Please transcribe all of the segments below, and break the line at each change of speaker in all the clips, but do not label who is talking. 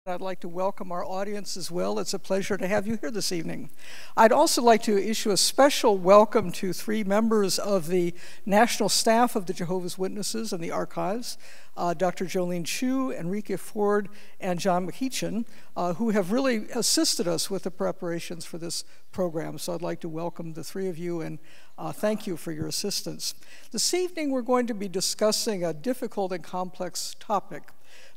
I'd like to welcome our audience as well. It's a pleasure to have you here this evening. I'd also like to issue a special welcome to three members of the national staff of the Jehovah's Witnesses and the archives, Dr. Jolene Chu, Enrique Ford, and John McEachin, who have really assisted us with the preparations for this program. So I'd like to welcome the three of you and thank you for your assistance. This evening we're going to be discussing a difficult and complex topic: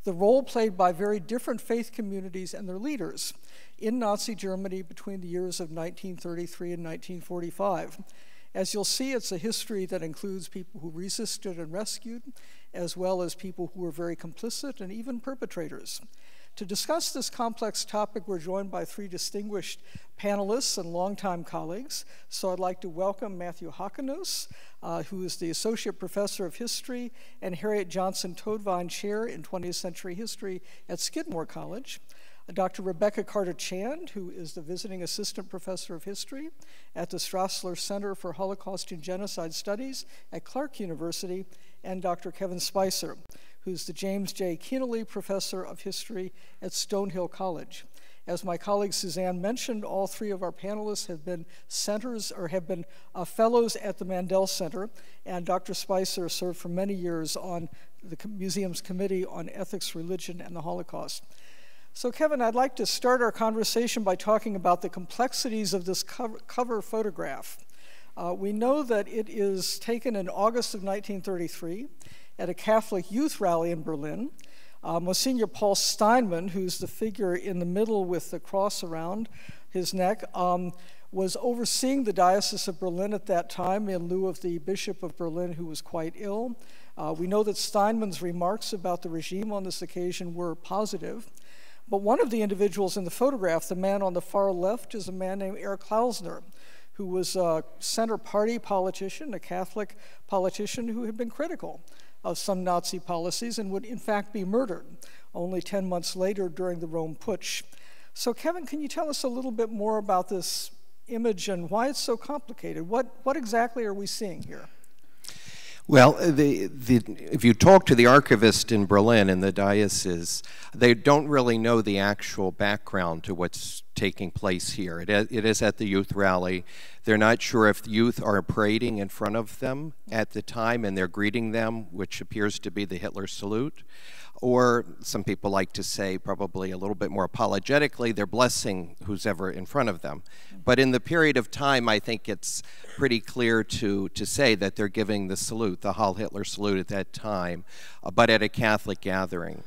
the role played by very different faith communities and their leaders in Nazi Germany between the years of 1933 and 1945. As you'll see, it's a history that includes people who resisted and rescued, as well as people who were very complicit and even perpetrators. To discuss this complex topic, we're joined by three distinguished panelists and longtime colleagues. So I'd like to welcome Matthew Hakanos, who is the Associate Professor of History and Harriet Johnson Toadvine Chair in 20th Century History at Skidmore College. Dr. Rebecca Carter-Chand, who is the Visiting Assistant Professor of History at the Strassler Center for Holocaust and Genocide Studies at Clark University, and Dr. Kevin Spicer, who's the James J. Keneally Professor of History at Stonehill College. As my colleague Suzanne mentioned, all three of our panelists have been fellows at the Mandel Center, and Dr. Spicer served for many years on the museum's Committee on Ethics, Religion, and the Holocaust. So Kevin, I'd like to start our conversation by talking about the complexities of this cover photograph. We know that it is taken in August of 1933 at a Catholic youth rally in Berlin. Monsignor Paul Steinman, who's the figure in the middle with the cross around his neck, was overseeing the Diocese of Berlin at that time in lieu of the Bishop of Berlin, who was quite ill. We know that Steinman's remarks about the regime on this occasion were positive. But one of the individuals in the photograph, the man on the far left, is a man named Erich Klausner, who was a Center Party politician, a Catholic politician who had been critical of some Nazi policies and would in fact be murdered only 10 months later during the Rome Putsch. So Kevin, can you tell us a little bit more about this image and why it's so complicated? What exactly are we seeing here?
Well, if you talk to the archivist in Berlin in the diocese, they don't really know the actual background to what's taking place here. It is at the youth rally. They're not sure if the youth are parading in front of them at the time and they're greeting them, which appears to be the Hitler salute. Or some people like to say, probably a little bit more apologetically, they're blessing who's ever in front of them. But in the period of time, I think it's pretty clear to say that they're giving the salute, the Heil Hitler salute at that time, but at a Catholic gathering.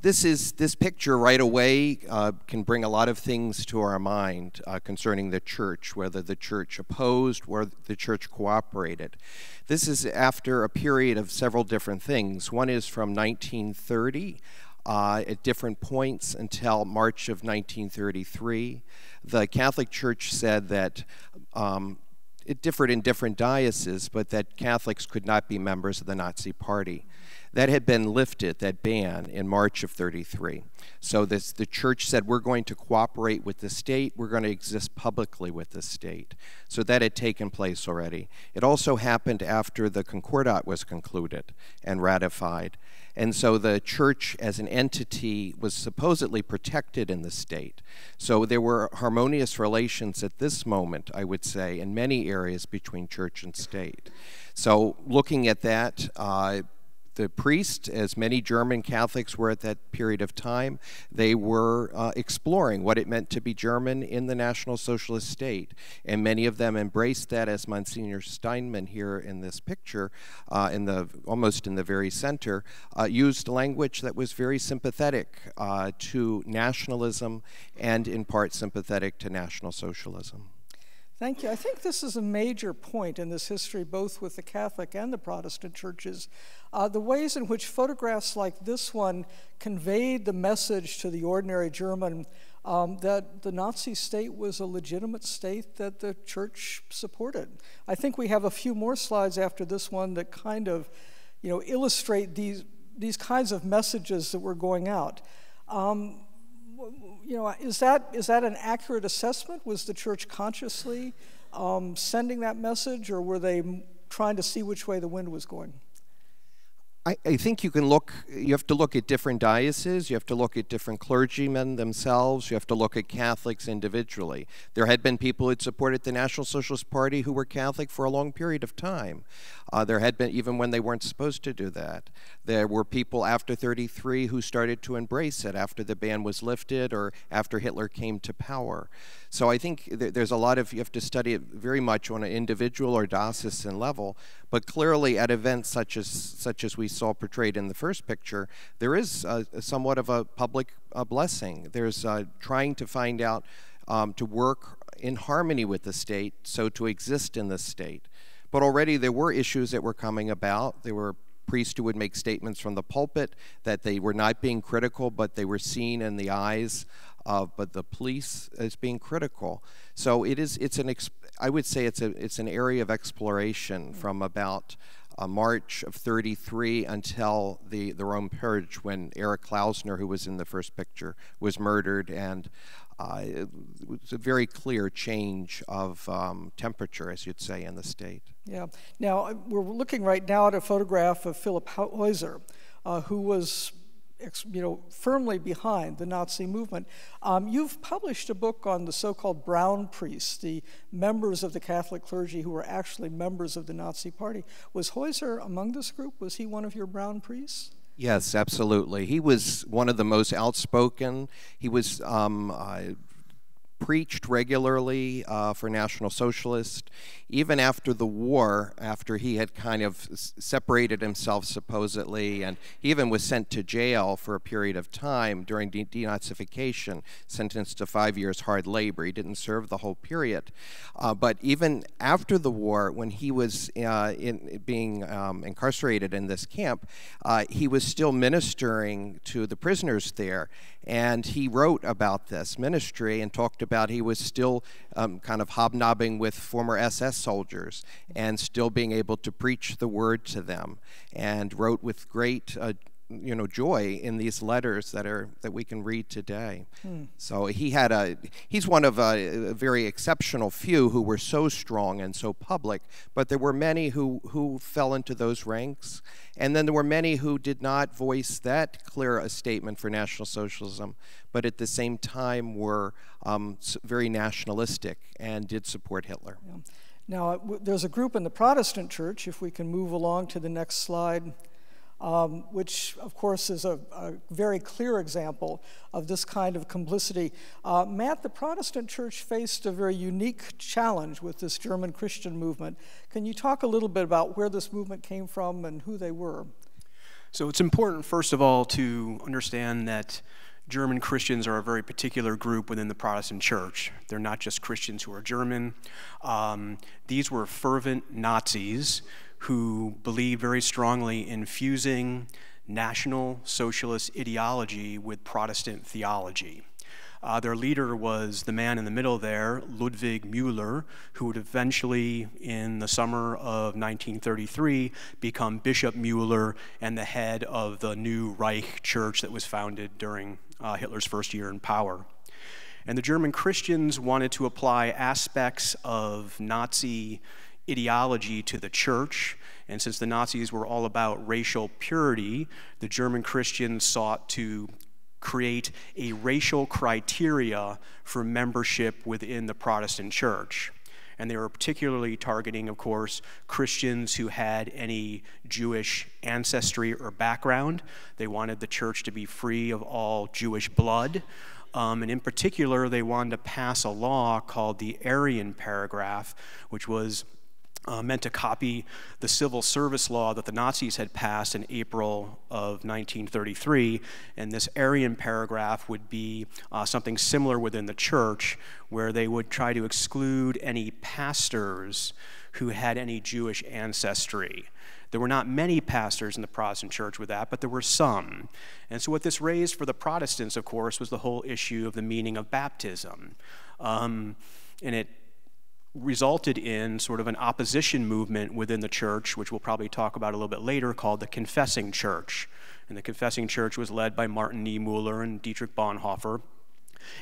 This picture right away can bring a lot of things to our mind concerning the church, whether the church opposed or the church cooperated. This is after a period of several different things. One is from 1930 at different points until March of 1933. The Catholic Church said that it differed in different dioceses, but that Catholics could not be members of the Nazi Party. That had been lifted, that ban, in March of 33. So the church said, we're going to cooperate with the state, we're going to exist publicly with the state. So that had taken place already. It also happened after the Concordat was concluded and ratified. And so the church as an entity was supposedly protected in the state. So there were harmonious relations at this moment, I would say, in many areas between church and state. So looking at that, the priests, as many German Catholics were at that period of time, they were exploring what it meant to be German in the National Socialist state. And many of them embraced that, as Monsignor Steinman here in this picture, almost in the very center, used language that was very sympathetic to nationalism and in part sympathetic to National Socialism.
Thank you. I think this is a major point in this history, both with the Catholic and the Protestant churches. The ways in which photographs like this one conveyed the message to the ordinary German that the Nazi state was a legitimate state that the church supported. I think we have a few more slides after this one that kind of, illustrate these kinds of messages that were going out. Is that an accurate assessment? Was the church consciously sending that message, or were they trying to see which way the wind was going?
I think you have to look at different dioceses, you have to look at different clergymen themselves, you have to look at Catholics individually. There had been people who had supported the National Socialist Party who were Catholic for a long period of time. There had been, even when they weren't supposed to do that. There were people after 33 who started to embrace it after the ban was lifted or after Hitler came to power. So I think there's a lot of, you have to study it very much on an individual or diocesan level, but clearly at events such as we saw portrayed in the first picture, there is somewhat of a public blessing. There's trying to find out, to work in harmony with the state, so to exist in the state. But already there were issues that were coming about. There were priests who would make statements from the pulpit that they were not being critical, but they were seen in the eyes of the police as being critical. So I would say it's an area of exploration from about March of 33 until the Rome Purge, when Erich Klausner, who was in the first picture, was murdered, and it was a very clear change of temperature, as you'd say, in the state.
Yeah. Now, we're looking right now at a photograph of Philipp Heuser, who was firmly behind the Nazi movement. You've published a book on the so-called brown priests, the members of the Catholic clergy who were actually members of the Nazi Party. Was Heuser among this group? Was he one of your brown priests?
Yes, absolutely. He was one of the most outspoken. He was preached regularly for National Socialists. Even after the war, after he had kind of separated himself supposedly, and he even was sent to jail for a period of time during denazification, sentenced to 5 years hard labor. He didn't serve the whole period. But even after the war, when he was being incarcerated in this camp, he was still ministering to the prisoners there. And he wrote about this ministry and talked about he was still kind of hobnobbing with former SS soldiers and still being able to preach the word to them, and wrote with great joy in these letters that we can read today. So he's one of a very exceptional few who were so strong and so public, but there were many who fell into those ranks, and then there were many who did not voice that clear a statement for National Socialism, but at the same time were very nationalistic and did support Hitler.
Yeah. Now, there's a group in the Protestant church, if we can move along to the next slide, which, of course, is a very clear example of this kind of complicity. Matt, the Protestant church faced a very unique challenge with this German Christian movement. Can you talk a little bit about where this movement came from and who they were?
So it's important, first of all, to understand that German Christians are a very particular group within the Protestant church. They're not just Christians who are German. These were fervent Nazis who believed very strongly in fusing National Socialist ideology with Protestant theology. Their leader was the man in the middle there, Ludwig Müller, who would eventually, in the summer of 1933, become Bishop Müller and the head of the new Reich Church that was founded during Hitler's first year in power. And the German Christians wanted to apply aspects of Nazi ideology to the church. And since the Nazis were all about racial purity, the German Christians sought to create a racial criteria for membership within the Protestant church. And they were particularly targeting, of course, Christians who had any Jewish ancestry or background. They wanted the church to be free of all Jewish blood. And in particular, they wanted to pass a law called the Aryan Paragraph, which was meant to copy the civil service law that the Nazis had passed in April of 1933. And this Aryan Paragraph would be something similar within the church, where they would try to exclude any pastors who had any Jewish ancestry. There were not many pastors in the Protestant church with that, but there were some. And so what this raised for the Protestants, of course, was the whole issue of the meaning of baptism. And it resulted in sort of an opposition movement within the church, which we'll probably talk about a little bit later, called the Confessing Church. And the Confessing Church was led by Martin Niemöller and Dietrich Bonhoeffer.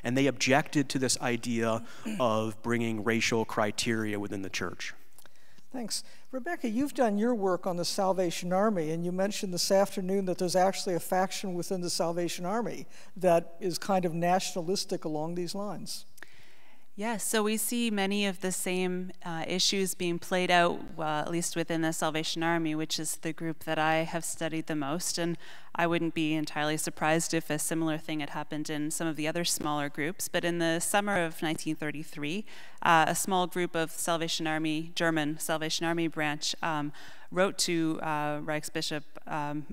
And they objected to this idea of bringing racial criteria within the church.
Thanks. Rebecca, you've done your work on the Salvation Army, and you mentioned this afternoon that there's actually a faction within the Salvation Army that is kind of nationalistic along these lines.
Yes, so we see many of the same issues being played out, at least within the Salvation Army, which is the group that I have studied the most, and I wouldn't be entirely surprised if a similar thing had happened in some of the other smaller groups. But in the summer of 1933, a small group of Salvation Army, German Salvation Army branch, wrote to Reichsbishop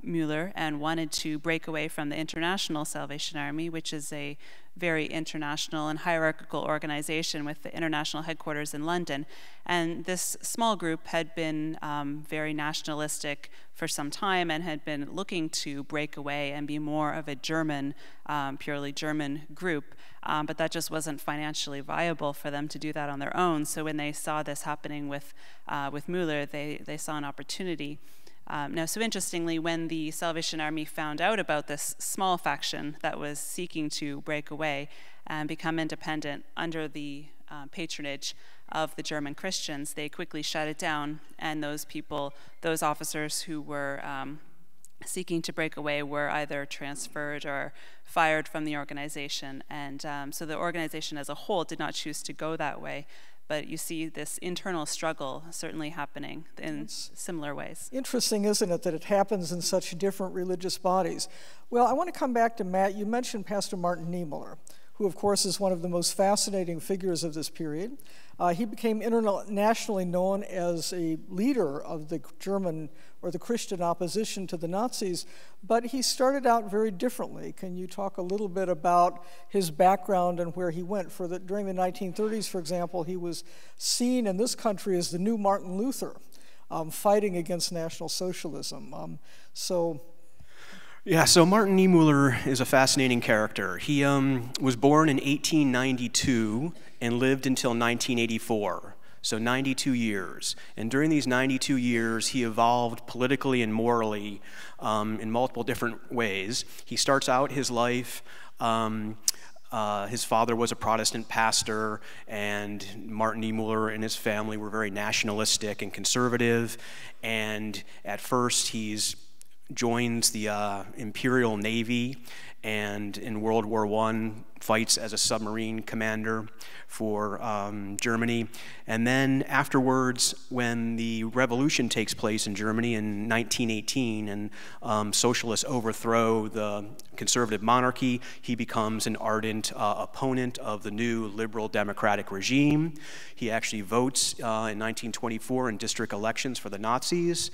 Müller and wanted to break away from the International Salvation Army, which is a very international and hierarchical organization with the international headquarters in London. And this small group had been very nationalistic for some time and had been looking to break away and be more of a German, purely German group. But that just wasn't financially viable for them to do that on their own. So when they saw this happening with Müller, they saw an opportunity. Now, so interestingly, when the Salvation Army found out about this small faction that was seeking to break away and become independent under the patronage of the German Christians, they quickly shut it down, and those people, those officers who were seeking to break away were either transferred or fired from the organization. And so the organization as a whole did not choose to go that way. But you see this internal struggle certainly happening in similar ways.
Interesting, isn't it, that it happens in such different religious bodies? Well, I want to come back to Matt. You mentioned Pastor Martin Niemöller, who, of course, is one of the most fascinating figures of this period. He became internationally known as a leader of the German or the Christian opposition to the Nazis, but he started out very differently. Can you talk a little bit about his background and where he went? During the 1930s, for example, he was seen in this country as the new Martin Luther, fighting against National Socialism.
Yeah, so Martin Niemöller is a fascinating character. He was born in 1892 and lived until 1984, so 92 years. And during these 92 years, he evolved politically and morally in multiple different ways. He starts out his life, his father was a Protestant pastor, and Martin Niemöller and his family were very nationalistic and conservative. And at first, he's joins the Imperial Navy, and in World War I fights as a submarine commander for Germany. And then afterwards, when the revolution takes place in Germany in 1918 and socialists overthrow the conservative monarchy, he becomes an ardent opponent of the new liberal democratic regime. He actually votes in 1924 in district elections for the Nazis.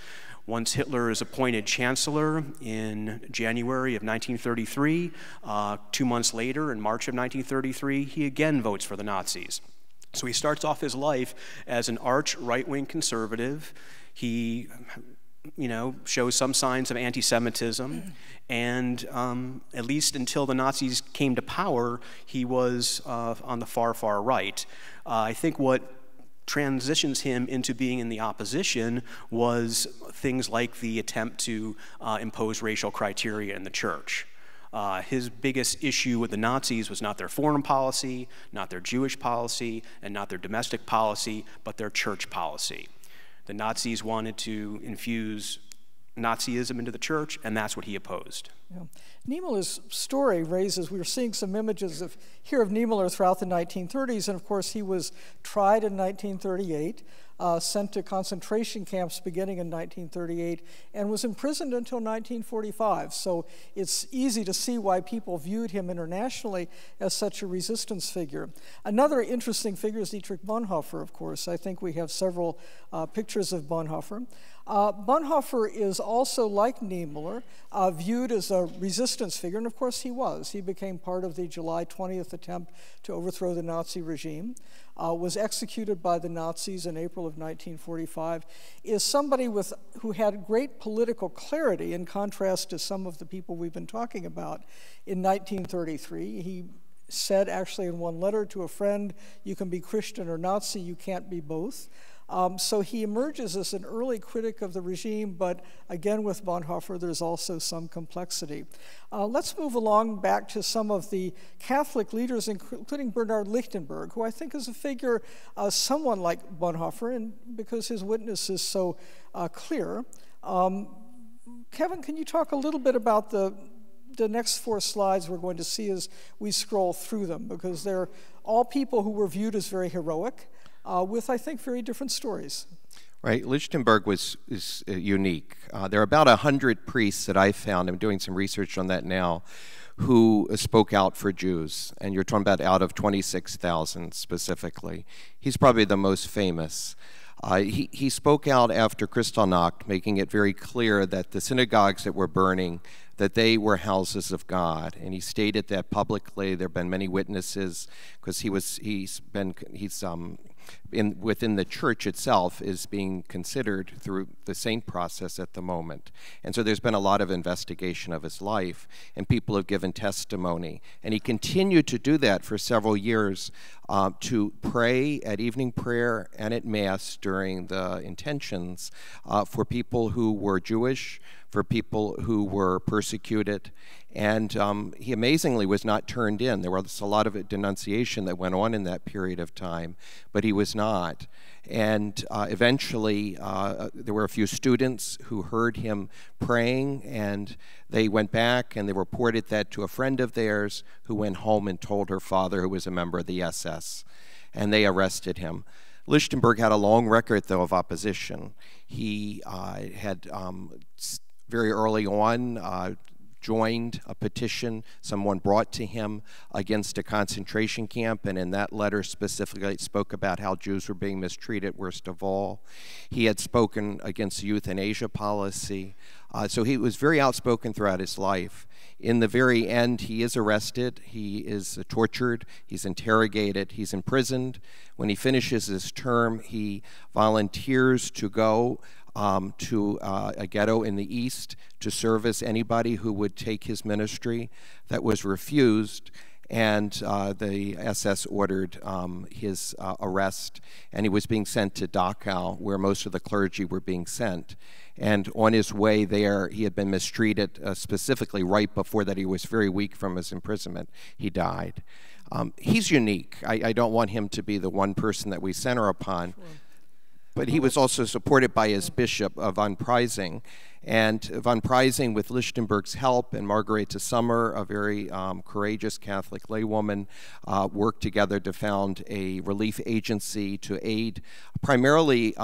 Once Hitler is appointed chancellor in January of 1933, 2 months later, in March of 1933, he again votes for the Nazis. So he starts off his life as an arch right-wing conservative. He shows some signs of anti-Semitism, and at least until the Nazis came to power, he was on the far, far right. I think what transitions him into being in the opposition was things like the attempt to impose racial criteria in the church. His biggest issue with the Nazis was not their foreign policy, not their Jewish policy, and not their domestic policy, but their church policy. The Nazis wanted to infuse Nazism into the church, and that's what he opposed.
Yeah. Niemöller's story raises, we were seeing some images of Niemöller throughout the 1930s, and of course he was tried in 1938, sent to concentration camps beginning in 1938, and was imprisoned until 1945. So it's easy to see why people viewed him internationally as such a resistance figure. Another interesting figure is Dietrich Bonhoeffer, of course. I think we have several pictures of Bonhoeffer. Bonhoeffer is also, like Niemöller, viewed as a resistance figure, and of course he was. He became part of the July 20th attempt to overthrow the Nazi regime, was executed by the Nazis in April of 1945, is somebody who had great political clarity in contrast to some of the people we've been talking about. In 1933, he said actually in one letter to a friend, "You can be Christian or Nazi, you can't be both." So he emerges as an early critic of the regime, but again with Bonhoeffer there's also some complexity. Let's move along back to some of the Catholic leaders, including Bernhard Lichtenberg, who I think is a figure someone like Bonhoeffer, and because his witness is so clear. Kevin, can you talk a little bit about the next 4 slides we're going to see as we scroll through them, because they're all people who were viewed as very heroic, with, I think, very different stories.
Right, Lichtenberg is unique. There are about 100 priests that I found, I'm doing some research on that now, who spoke out for Jews, and you're talking about out of 26,000 specifically. He's probably the most famous. He spoke out after Kristallnacht, making it very clear that the synagogues that were burning, that they were houses of God, and he stated that publicly. There have been many witnesses, because within the church itself is being considered through the saint process at the moment. And so there's been a lot of investigation of his life, and people have given testimony. And he continued to do that for several years, to pray at evening prayer and at Mass during the intentions for people who were Jewish, for people who were persecuted. And he amazingly was not turned in. There was a lot of denunciation that went on in that period of time, but he was not. And eventually, there were a few students who heard him praying, and they went back and they reported that to a friend of theirs, who went home and told her father, who was a member of the SS, and they arrested him. Lichtenberg had a long record, though, of opposition. He had very early on joined a petition someone brought to him against a concentration camp, and in that letter specifically it spoke about how Jews were being mistreated worst of all. He had spoken against the euthanasia policy, so he was very outspoken throughout his life. In the very end, he is arrested, he is tortured, he's interrogated, he's imprisoned. When he finishes his term, he volunteers to go to a ghetto in the east to service anybody who would take his ministry. That was refused, and the SS ordered his arrest, and he was being sent to Dachau, where most of the clergy were being sent. And on his way there, he had been mistreated, specifically right before that. He was very weak from his imprisonment. He died. He's unique. I don't want him to be the one person that we center upon. Sure. But he was also supported by his bishop, von Preysing. And von Preysing, with Lichtenberg's help, and Margarete Sommer, a very courageous Catholic laywoman, worked together to found a relief agency to aid primarily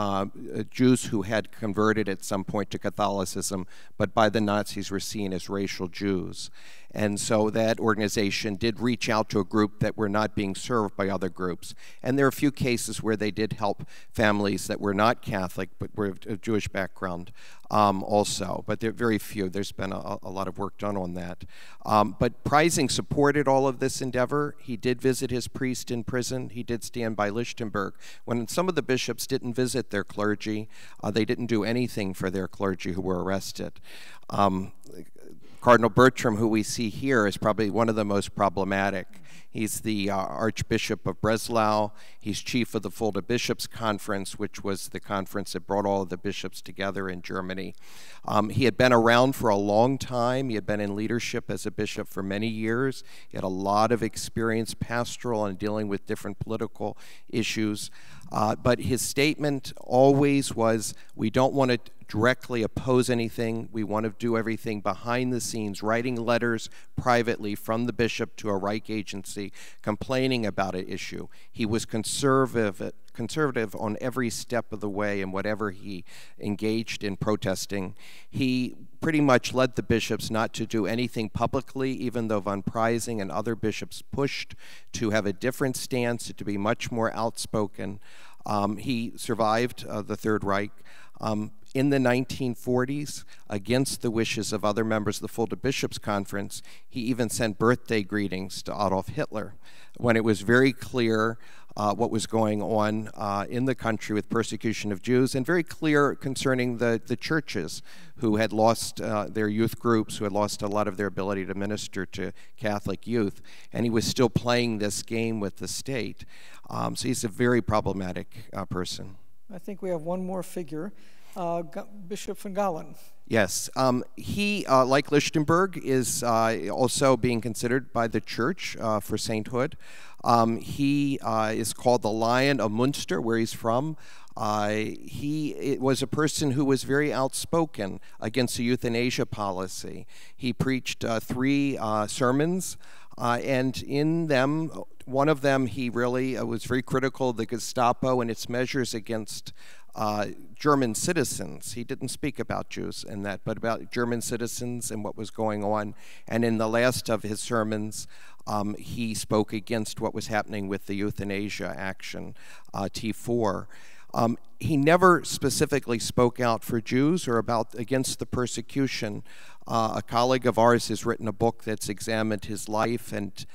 Jews who had converted at some point to Catholicism, but by the Nazis were seen as racial Jews. And so that organization did reach out to a group that were not being served by other groups. And there are a few cases where they did help families that were not Catholic but were of Jewish background also, but there are very few. There's been a lot of work done on that. But Preysing supported all of this endeavor. He did visit his priest in prison. He did stand by Liston Berg. When some of the bishops didn't visit their clergy, they didn't do anything for their clergy who were arrested. Cardinal Bertram, who we see here, is probably one of the most problematic. He's the Archbishop of Breslau. He's chief of the Fulda Bishops' Conference, which was the conference that brought all of the bishops together in Germany. He had been around for a long time. He had been in leadership as a bishop for many years. He had a lot of experience pastoral and dealing with different political issues. But his statement always was, we don't want to directly oppose anything. We want to do everything behind the scenes, writing letters privately from the bishop to a Reich agency complaining about an issue. He was conservative on every step of the way in whatever he engaged in protesting. He pretty much led the bishops not to do anything publicly, even though von Preysing and other bishops pushed to have a different stance, to be much more outspoken. He survived the Third Reich. In the 1940s, against the wishes of other members of the Fulda Bishops' Conference, he even sent birthday greetings to Adolf Hitler when it was very clear what was going on in the country with persecution of Jews, and very clear concerning the churches who had lost their youth groups, who had lost a lot of their ability to minister to Catholic youth, and he was still playing this game with the state. So he's a very problematic person.
I think we have one more figure. Bishop von Galen.
Yes, he, like Liston Berg, is also being considered by the church for sainthood. He is called the Lion of Munster, where he's from. He was a person who was very outspoken against the euthanasia policy. He preached 3 sermons, and in them, one of them, he really was very critical of the Gestapo and its measures against German citizens. He didn't speak about Jews in that, but about German citizens and what was going on. And in the last of his sermons, he spoke against what was happening with the euthanasia action, T4. He never specifically spoke out for Jews or against the persecution. A colleague of ours has written a book that's examined his life and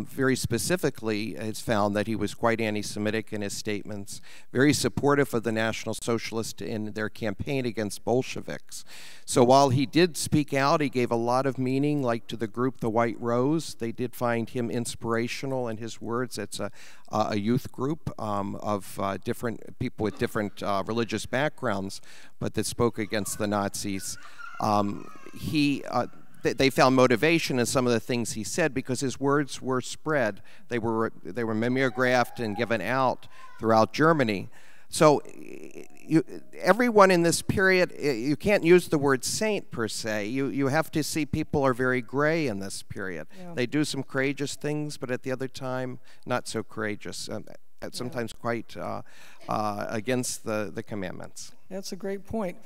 very specifically has found that he was quite anti-Semitic in his statements, very supportive of the National Socialists in their campaign against Bolsheviks. So while he did speak out, he gave a lot of meaning, like to the group The White Rose. They did find him inspirational in his words. It's a youth group of different people with different religious backgrounds, but that spoke against the Nazis. They found motivation in some of the things he said because his words were spread. They were mimeographed and given out throughout Germany. So everyone in this period, you can't use the word saint per se. You have to see people are very gray in this period. Yeah. They do some courageous things, but at the other time, not so courageous. Sometimes quite against the commandments.
That's a great point.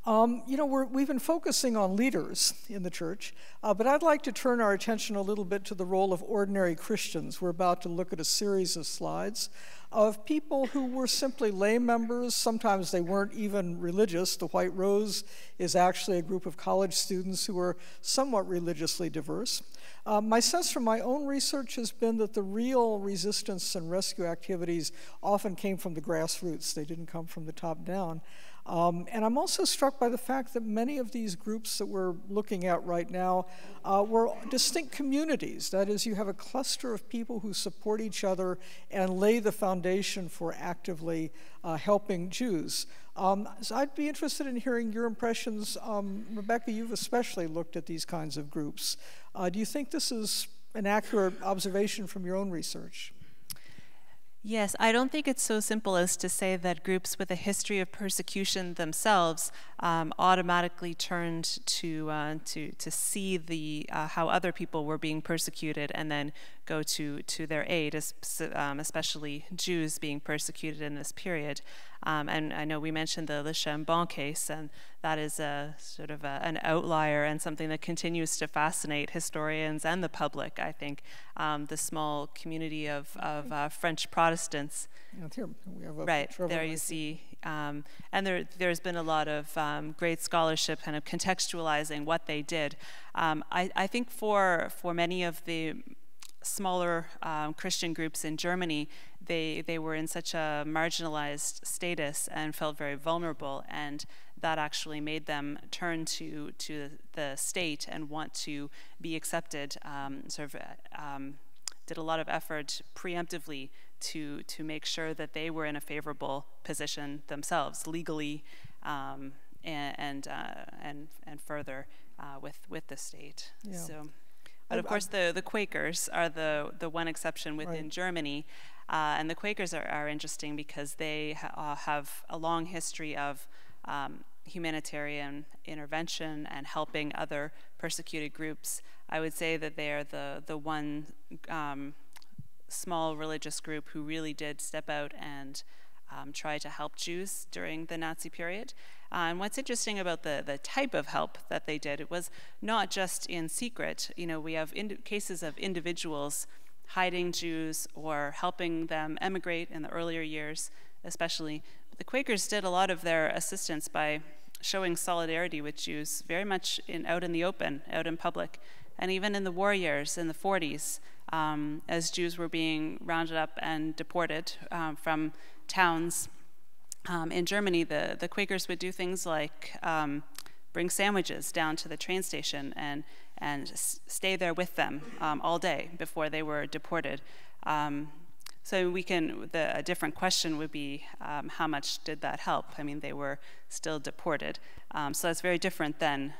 You know, we've been focusing on leaders in the church, but I'd like to turn our attention a little bit to the role of ordinary Christians. We're about to look at a series of slides of people who were simply lay members. Sometimes they weren't even religious. The White Rose is actually a group of college students who are somewhat religiously diverse. My sense from my own research has been that the real resistance and rescue activities often came from the grassroots. They didn't come from the top down. And I'm also struck by the fact that many of these groups that we're looking at right now were distinct communities. That is, you have a cluster of people who support each other and lay the foundation for actively helping Jews. So I'd be interested in hearing your impressions. Rebecca, you've especially looked at these kinds of groups. Do you think this is an accurate observation from your own research?
Yes, I don't think it's so simple as to say that groups with a history of persecution themselves automatically turned to see the how other people were being persecuted and then go to their aid, especially Jews being persecuted in this period. And I know we mentioned the USHMM case, and that is a sort of an outlier and something that continues to fascinate historians and the public, I think. The small community of French Protestants
And here we have a
right,
picture of
there
it.
you see. And there's been a lot of great scholarship kind of contextualizing what they did. I think for many of the smaller Christian groups in Germany, they were in such a marginalized status and felt very vulnerable, and that actually made them turn to the state and want to be accepted, did a lot of effort preemptively to make sure that they were in a favorable position themselves, legally and further with the state. Yeah. So, but of course, the Quakers are the one exception within right. Germany, and the Quakers are interesting because they have a long history of humanitarian intervention and helping other persecuted groups. I would say that they are the one small religious group who really did step out and try to help Jews during the Nazi period. And what's interesting about the type of help that they did, it was not just in secret. You know, we have cases of individuals hiding Jews or helping them emigrate in the earlier years, especially. The Quakers did a lot of their assistance by showing solidarity with Jews very much out in the open, out in public. And even in the war years, in the 40s, as Jews were being rounded up and deported from towns in Germany, the Quakers would do things like bring sandwiches down to the train station and stay there with them all day before they were deported. So a different question would be, how much did that help? I mean, they were still deported. So that's very different than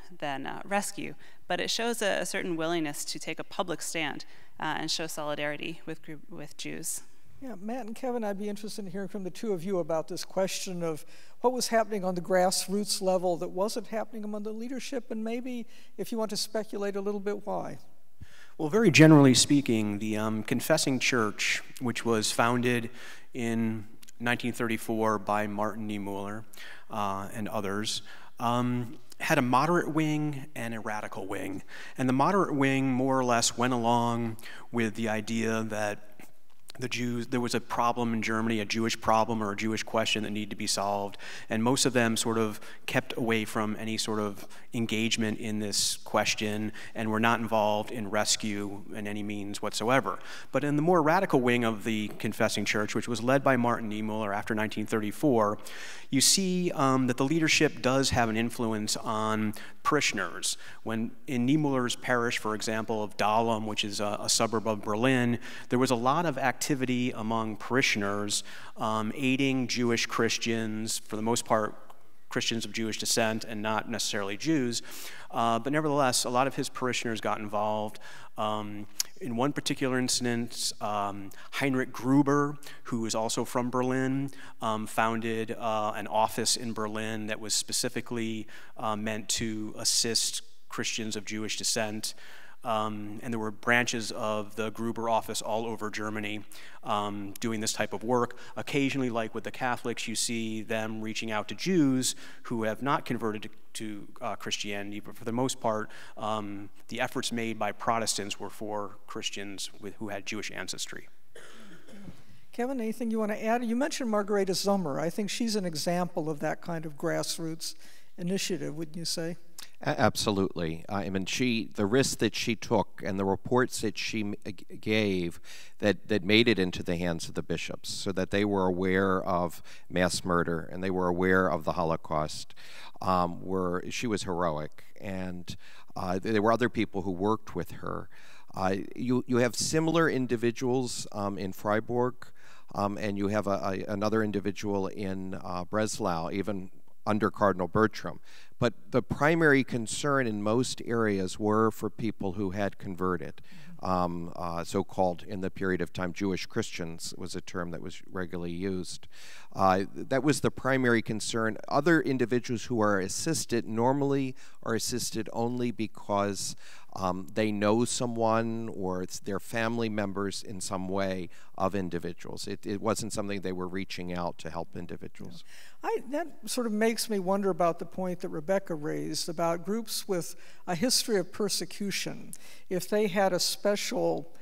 rescue. But it shows a certain willingness to take a public stand and show solidarity with Jews.
Yeah, Matt and Kevin, I'd be interested in hearing from the two of you about this question of what was happening on the grassroots level that wasn't happening among the leadership, and maybe, if you want to speculate a little bit, why?
Well, very generally speaking, the Confessing Church, which was founded in 1934 by Martin Niemöller and others, had a moderate wing and a radical wing. And the moderate wing more or less went along with the idea that the Jews, there was a problem in Germany, a Jewish problem or a Jewish question that needed to be solved, and most of them sort of kept away from any sort of engagement in this question and were not involved in rescue in any means whatsoever. But in the more radical wing of the Confessing Church, which was led by Martin Niemöller after 1934, you see that the leadership does have an influence on parishioners. When in Niemöller's parish, for example, of Dahlem, which is a suburb of Berlin, there was a lot of activity among parishioners aiding Jewish Christians, for the most part Christians of Jewish descent and not necessarily Jews, but nevertheless, a lot of his parishioners got involved. In one particular incident, Heinrich Gruber, who is also from Berlin, founded an office in Berlin that was specifically meant to assist Christians of Jewish descent. And there were branches of the Gruber office all over Germany doing this type of work. Occasionally, like with the Catholics, you see them reaching out to Jews who have not converted to Christianity, but for the most part, the efforts made by Protestants were for Christians who had Jewish ancestry.
Kevin, anything you want to add? You mentioned Margareta Sommer. I think she's an example of that kind of grassroots initiative, wouldn't you say?
Absolutely. I mean, the risks that she took and the reports that she gave that made it into the hands of the bishops, so that they were aware of mass murder and they were aware of the Holocaust, she was heroic. And there were other people who worked with her. You have similar individuals in Freiburg, and you have another individual in Breslau, even under Cardinal Bertram. But the primary concern in most areas were for people who had converted, so-called, in the period of time, Jewish Christians was a term that was regularly used. That was the primary concern. Other individuals who are assisted normally are assisted only because they know someone or it's their family members in some way of individuals. It wasn't something they were reaching out to help individuals.
Yeah. That sort of makes me wonder about the point that Rebecca raised about groups with a history of persecution. If they had a special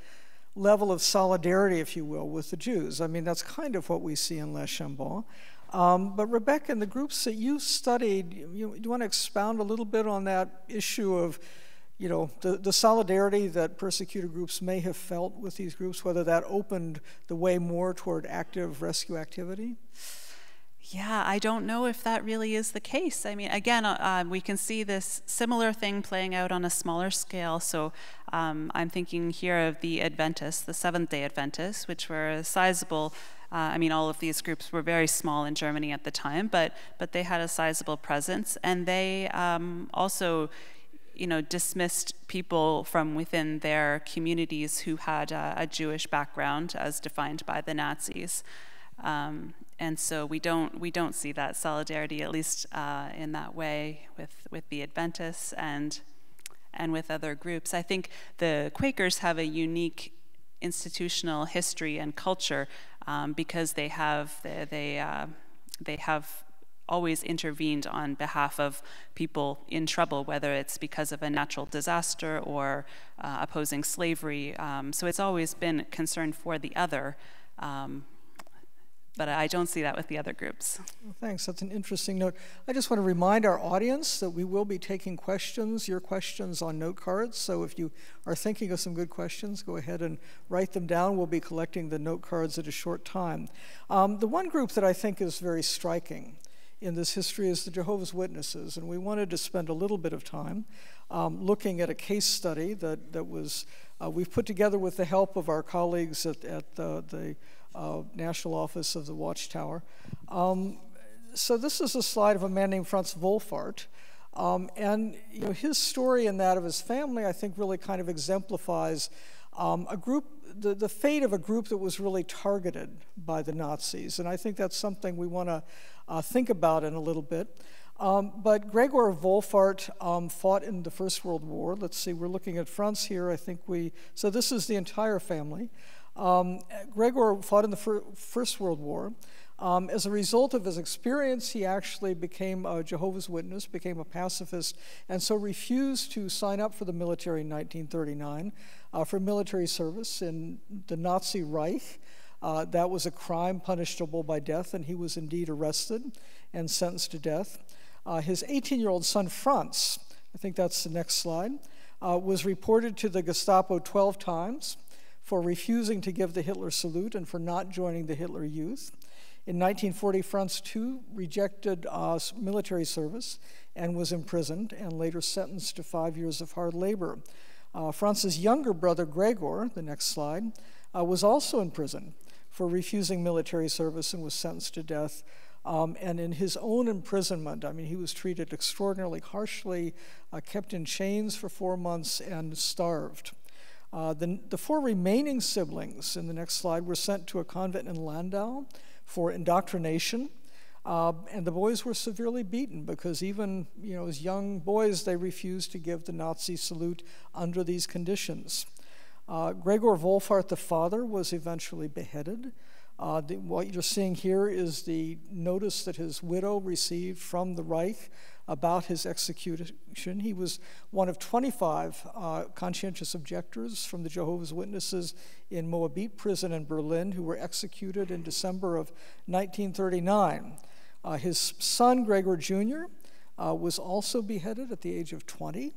level of solidarity, if you will, with the Jews. I mean, that's kind of what we see in Les Chambon. But Rebecca, in the groups that you studied, do you want to expound a little bit on that issue of, you know, the solidarity that persecuted groups may have felt with these groups, whether that opened the way more toward active rescue activity?
Yeah, I don't know if that really is the case. I mean, again, we can see this similar thing playing out on a smaller scale. So I'm thinking here of the Adventists, the Seventh-day Adventists, which were a sizable, I mean, all of these groups were very small in Germany at the time, but they had a sizable presence. And they also, you know, dismissed people from within their communities who had a Jewish background as defined by the Nazis. And so we don't see that solidarity, at least in that way, with the Adventists and with other groups. I think the Quakers have a unique institutional history and culture because they have always intervened on behalf of people in trouble, whether it's because of a natural disaster or opposing slavery. So it's always been concern for the other. But I don't see that with the other groups.
Well, thanks. That's an interesting note. I just want to remind our audience that we will be taking questions, your questions, on note cards. So if you are thinking of some good questions, go ahead and write them down. We'll be collecting the note cards at a short time. The one group that I think is very striking in this history is the Jehovah's Witnesses, and we wanted to spend a little bit of time looking at a case study that was we've put together with the help of our colleagues at the National Office of the Watchtower. So this is a slide of a man named Franz Wohlfahrt, and you know, his story and that of his family, I think, really kind of exemplifies a group, the fate of a group that was really targeted by the Nazis, and I think that's something we want to think about in a little bit. But Gregor Wohlfahrt fought in the First World War. Let's see, we're looking at Franz here. I think so this is the entire family. Gregor fought in the First World War. As a result of his experience, he actually became a Jehovah's Witness, became a pacifist, and so refused to sign up for the military in 1939 for military service in the Nazi Reich. That was a crime punishable by death, and he was indeed arrested and sentenced to death. His 18-year-old son, Franz, I think that's the next slide, was reported to the Gestapo 12 times for refusing to give the Hitler salute and for not joining the Hitler Youth. In 1940, Franz too rejected military service and was imprisoned and later sentenced to 5 years of hard labor. Franz's younger brother, Gregor, the next slide, was also in prison for refusing military service and was sentenced to death. And in his own imprisonment, I mean, he was treated extraordinarily harshly, kept in chains for 4 months, and starved. The four remaining siblings in the next slide were sent to a convent in Landau for indoctrination, and the boys were severely beaten because even, you know, as young boys, they refused to give the Nazi salute under these conditions. Gregor Wohlfahrt, the father, was eventually beheaded. What you're seeing here is the notice that his widow received from the Reich about his execution. He was one of 25 conscientious objectors from the Jehovah's Witnesses in Moabit prison in Berlin who were executed in December of 1939. His son, Gregor Jr., was also beheaded at the age of 20,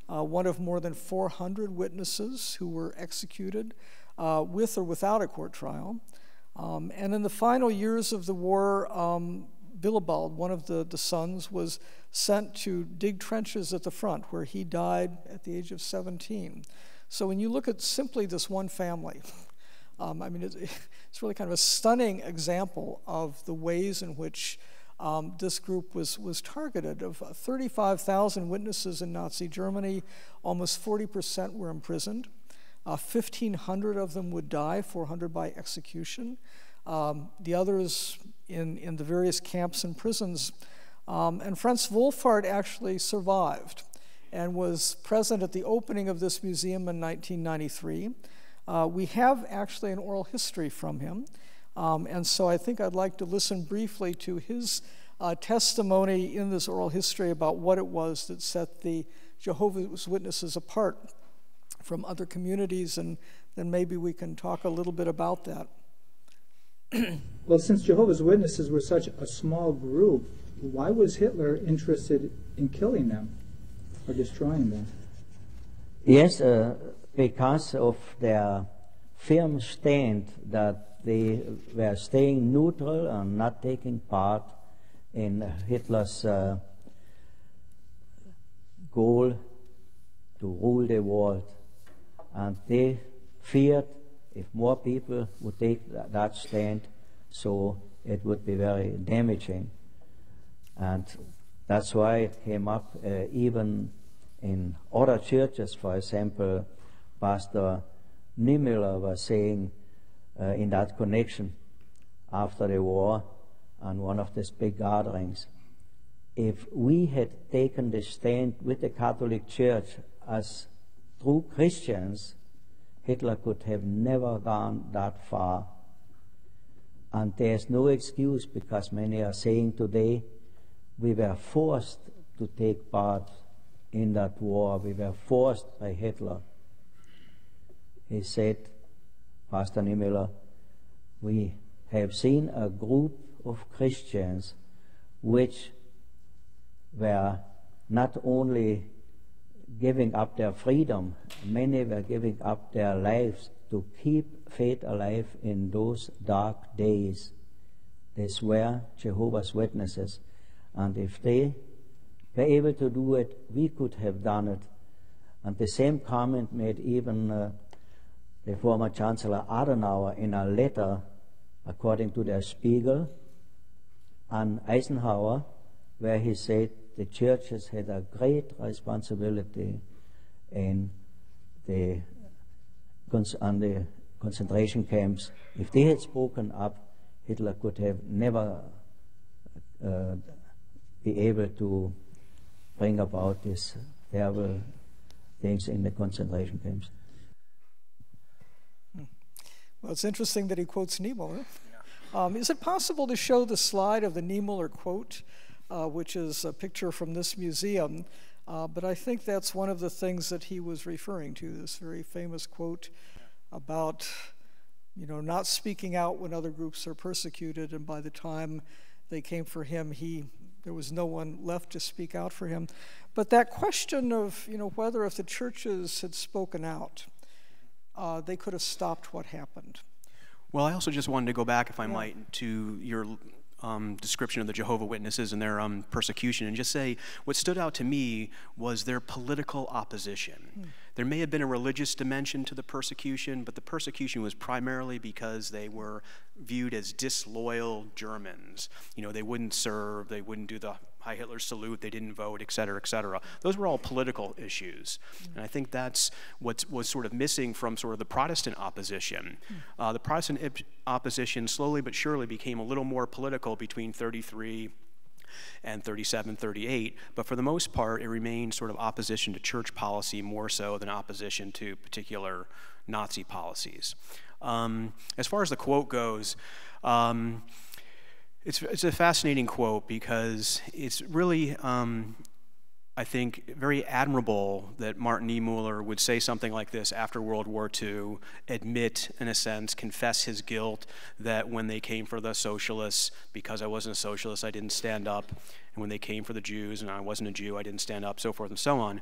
one of more than 400 witnesses who were executed with or without a court trial. And in the final years of the war, Willibald, one of the sons, was sent to dig trenches at the front, where he died at the age of 17. So when you look at simply this one family, I mean, it's really kind of a stunning example of the ways in which this group was targeted. Of 35,000 witnesses in Nazi Germany, almost 40% were imprisoned. 1,500 of them would die, 400 by execution. The others in the various camps and prisons. And Franz Wohlfahrt actually survived and was present at the opening of this museum in 1993. We have actually an oral history from him. And so I think I'd like to listen briefly to his testimony in this oral history about what it was that set the Jehovah's Witnesses apart from other communities, and then maybe we can talk a little bit about that.
Well, since Jehovah's Witnesses were such a small group, why was Hitler interested in killing them or destroying them?
Yes, because of their firm stand that they were staying neutral and not taking part in Hitler's goal to rule the world. And they feared if more people would take that stand, so it would be very damaging. And that's why it came up even in other churches. For example, Pastor Niemöller was saying in that connection after the war on one of these big gatherings, if we had taken the stand with the Catholic Church as true Christians, Hitler could have never gone that far. And there's no excuse, because many are saying today, we were forced to take part in that war. We were forced by Hitler. He said, Pastor Niemöller, we have seen a group of Christians which were not only giving up their freedom, many were giving up their lives to keep faith alive in those dark days. These were Jehovah's Witnesses. And if they were able to do it, we could have done it. And the same comment made even the former Chancellor Adenauer in a letter, according to Der Spiegel, on Eisenhower, where he said the churches had a great responsibility in the concentration camps. If they had spoken up, Hitler could have never be able to bring about these terrible things in the concentration camps.
Well, it's interesting that he quotes Niemöller. Is it possible to show the slide of the Niemöller quote, which is a picture from this museum? But I think that's one of the things that he was referring to, this very famous quote about, not speaking out when other groups are persecuted, and by the time they came for him, there was no one left to speak out for him. But that question of, whether if the churches had spoken out, they could have stopped what happened.
Well, I also just wanted to go back, if I might, to your description of the Jehovah's Witnesses and their persecution, and just say what stood out to me was their political opposition. There may have been a religious dimension to the persecution, but the persecution was primarily because they were viewed as disloyal Germans. They wouldn't serve, they wouldn't do the Heil Hitler salute, they didn't vote, et cetera, et cetera. Those were all political issues. And I think that's what was sort of missing from sort of the Protestant opposition. The Protestant opposition slowly but surely became a little more political between 33 and 37, 38, but for the most part, it remained sort of opposition to church policy more so than opposition to particular Nazi policies. As far as the quote goes, it's a fascinating quote because it's really, I think, very admirable that Martin Niemöller would say something like this after World War II, admit, in a sense, confess his guilt that when they came for the socialists, because I wasn't a socialist, I didn't stand up, and when they came for the Jews and I wasn't a Jew, I didn't stand up, so forth and so on.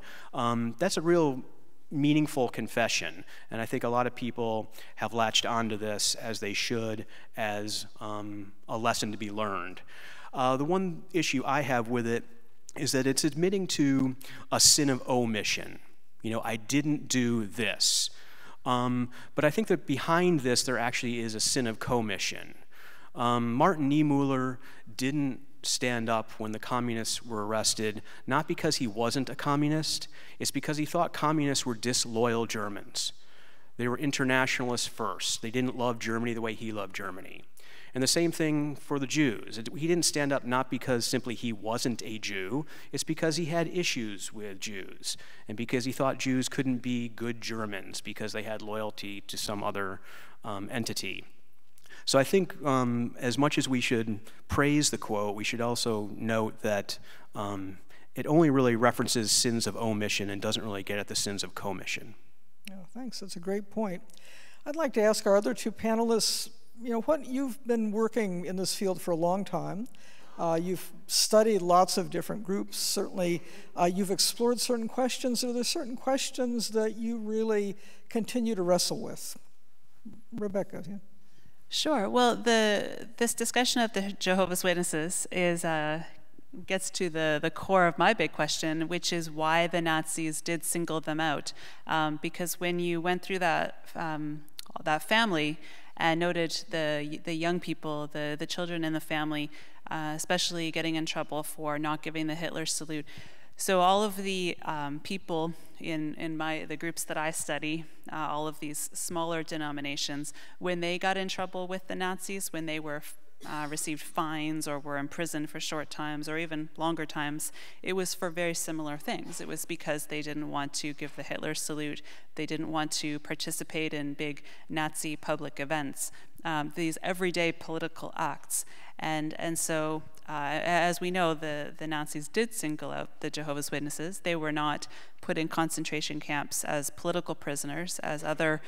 That's a real meaningful confession, and I think a lot of people have latched onto this, as they should, as a lesson to be learned. The one issue I have with it is that it's admitting to a sin of omission. I didn't do this. But I think that behind this, there actually is a sin of commission. Martin Niemöller didn't stand up when the communists were arrested, not because he wasn't a communist, it's because he thought communists were disloyal Germans. They were internationalists first. They didn't love Germany the way he loved Germany. And the same thing for the Jews. He didn't stand up not because simply he wasn't a Jew, it's because he had issues with Jews, and because he thought Jews couldn't be good Germans because they had loyalty to some other entity. So I think as much as we should praise the quote, we should also note that it only really references sins of omission and doesn't really get at the sins of commission.
Yeah, thanks. That's a great point. I'd like to ask our other two panelists, you've been working in this field for a long time. You've studied lots of different groups. Certainly, you've explored certain questions. Are there certain questions that you really continue to wrestle with? Rebecca. Yeah.
Sure. Well, this discussion of the Jehovah's Witnesses gets to the core of my big question, which is why the Nazis did single them out. Because when you went through that family and noted the young people, the children in the family, especially getting in trouble for not giving the Hitler salute. So all of the people in the groups that I study, all of these smaller denominations, when they got in trouble with the Nazis, when they were received fines or were imprisoned for short times or even longer times, it was for very similar things. It was because they didn't want to give the Hitler salute, they didn't want to participate in big Nazi public events, these everyday political acts. And so, as we know, the Nazis did single out the Jehovah's Witnesses. They were not put in concentration camps as political prisoners, as other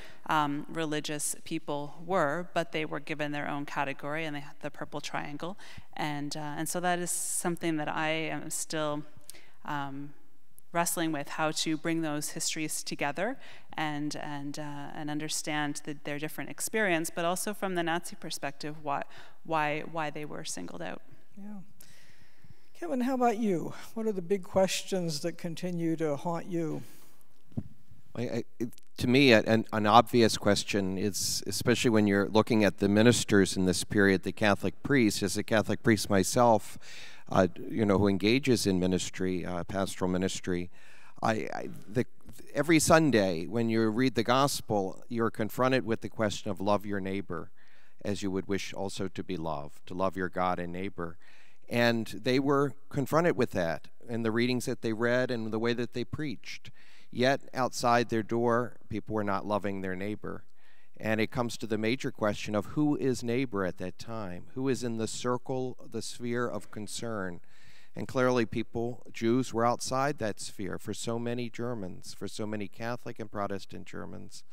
religious people were, but they were given their own category, and they had the purple triangle. And so that is something that I am still wrestling with, how to bring those histories together and understand their different experience, but also from the Nazi perspective, why they were singled out.
Yeah. Kevin, how about you? What are the big questions that continue to haunt you?
To me, an obvious question is, especially when you're looking at the ministers in this period, the Catholic priests. As a Catholic priest myself, who engages in ministry, pastoral ministry, every Sunday when you read the gospel, you're confronted with the question of love your neighbor as you would wish also to be loved, to love your God and neighbor. And they were confronted with that in the readings that they read and the way that they preached. Yet outside their door, people were not loving their neighbor. And it comes to the major question of who is neighbor at that time? Who is in the circle, the sphere of concern? And clearly Jews were outside that sphere for so many Germans, for so many Catholic and Protestant Germans.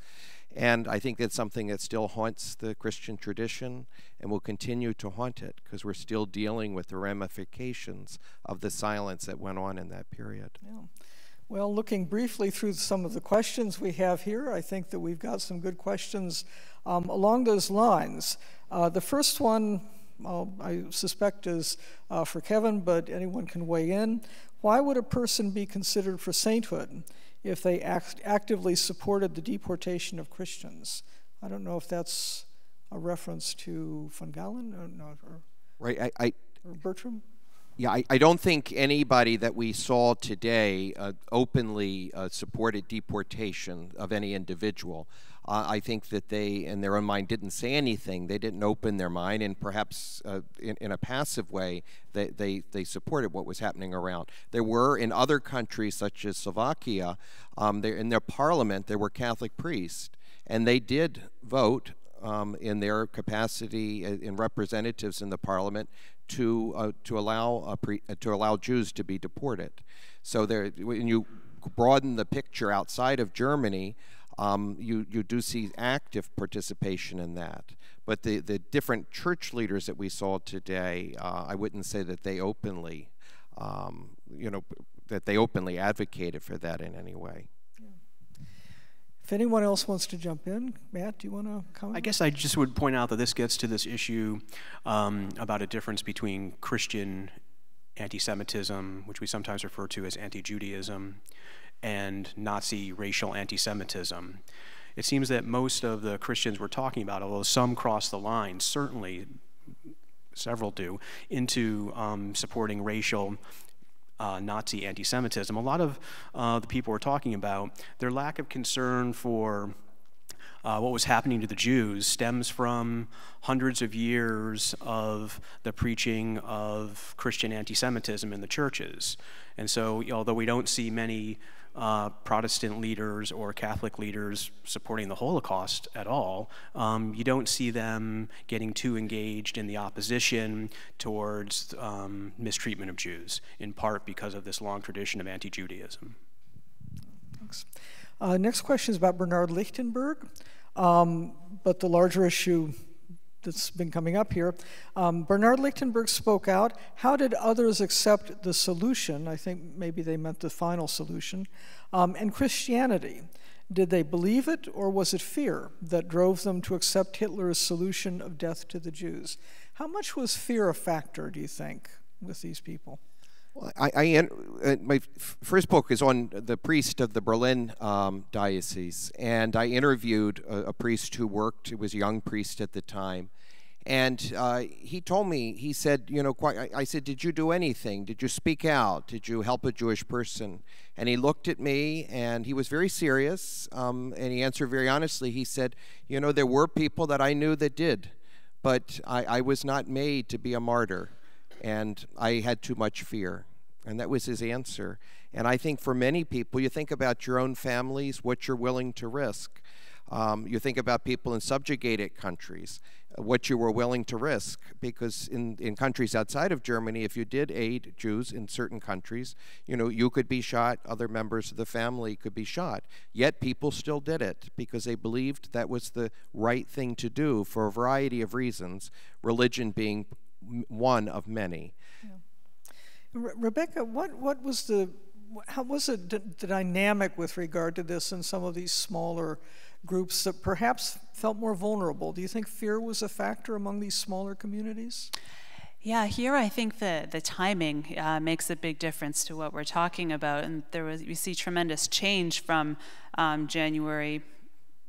And I think that's something that still haunts the Christian tradition and will continue to haunt it because we're still dealing with the ramifications of the silence that went on in that period.
Yeah. Well, looking briefly through some of the questions we have here, I think that we've got some good questions along those lines. The first one, I suspect, is for Kevin, but anyone can weigh in. Why would a person be considered for sainthood if they actively supported the deportation of Christians? I don't know if that's a reference to von Galen or Bertram.
Yeah, I don't think anybody that we saw today openly supported deportation of any individual. I think that they, in their own mind, didn't say anything. They didn't open their mind, and perhaps in a passive way, they supported what was happening around. There were, in other countries, such as Slovakia, in their parliament, there were Catholic priests, and they did vote in their capacity in representatives in the parliament to allow Jews to be deported. So when you broaden the picture outside of Germany, you do see active participation in that. But the different church leaders that we saw today, I wouldn't say that they openly, advocated for that in any way.
If anyone else wants to jump in, Matt, do you want to comment?
I guess I just would point out that this gets to this issue about a difference between Christian anti-Semitism, which we sometimes refer to as anti-Judaism, and Nazi racial anti-Semitism. It seems that most of the Christians we're talking about, although some cross the line, certainly several do, into supporting racial Nazi anti-Semitism. A lot of the people we're talking about, their lack of concern for what was happening to the Jews stems from hundreds of years of the preaching of Christian anti-Semitism in the churches. And so, although we don't see many Protestant leaders or Catholic leaders supporting the Holocaust at all, you don't see them getting too engaged in the opposition towards mistreatment of Jews, in part because of this long tradition of anti-Judaism.
Thanks. Next question is about Bernard Lichtenberg, but the larger issue that's been coming up here. Bernard Lichtenberg spoke out. How did others accept the solution? I think maybe they meant the final solution. And Christianity. Did they believe it, or was it fear that drove them to accept Hitler's solution of death to the Jews? How much was fear a factor, do you think, with these people?
Well, my first book is on the priest of the Berlin diocese, and I interviewed a priest who worked, he was a young priest at the time, and he told me, he said, you know, I said, did you do anything? Did you speak out? Did you help a Jewish person? And he looked at me, and he was very serious, and he answered very honestly. He said, you know, there were people that I knew that did, but I was not made to be a martyr, and I had too much fear. And that was his answer. And I think for many people, you think about your own families, what you're willing to risk. You think about people in subjugated countries, what you were willing to risk, because in countries outside of Germany, if you did aid Jews in certain countries, you know, you could be shot, other members of the family could be shot. Yet people still did it because they believed that was the right thing to do for a variety of reasons, religion being one of many.
Yeah. Rebecca, how was the dynamic with regard to this in some of these smaller groups that perhaps felt more vulnerable? Do you think fear was a factor among these smaller communities?
Yeah, here I think the timing makes a big difference to what we're talking about, and we see tremendous change from January,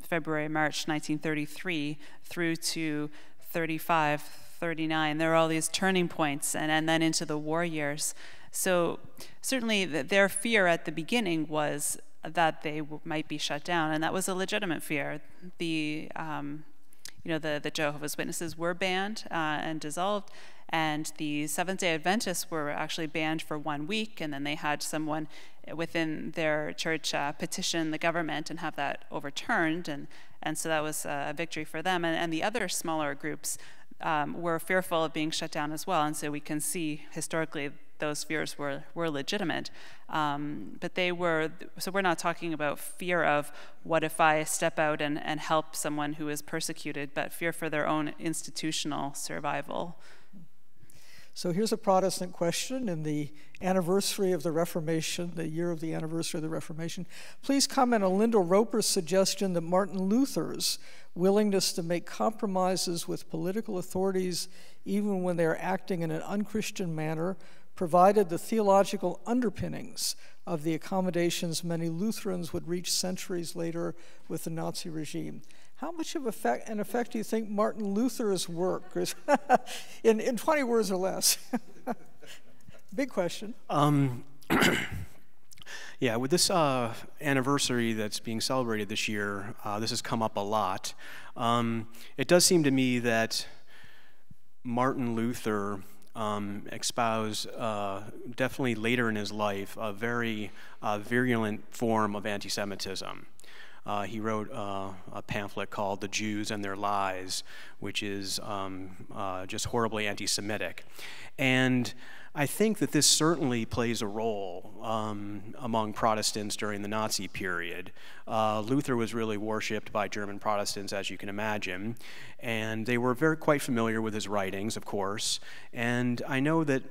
February, March 1933 through to 35, 39. There are all these turning points, and then into the war years. So certainly their fear at the beginning was that they might be shut down, and that was a legitimate fear. The Jehovah's Witnesses were banned and dissolved, and the Seventh-day Adventists were actually banned for 1 week, and then they had someone within their church petition the government and have that overturned, and so that was a victory for them. And the other smaller groups were fearful of being shut down as well, and so we can see historically those fears were legitimate. But so we're not talking about fear of what if I step out and help someone who is persecuted, but fear for their own institutional survival.
So here's a Protestant question in the anniversary of the Reformation, the year of the anniversary of the Reformation. Please comment on Linda Roper's suggestion that Martin Luther's willingness to make compromises with political authorities, even when they are acting in an unchristian manner, provided the theological underpinnings of the accommodations many Lutherans would reach centuries later with the Nazi regime. How much of an effect do you think Martin Luther's work is in 20 words or less? Big question.
Yeah, with this anniversary that's being celebrated this year, this has come up a lot. It does seem to me that Martin Luther espoused, definitely later in his life, a very virulent form of anti-Semitism. He wrote a pamphlet called The Jews and Their Lies, which is just horribly anti-Semitic. And I think that this certainly plays a role among Protestants during the Nazi period. Luther was really worshipped by German Protestants, as you can imagine, and they were quite familiar with his writings, of course. And I know that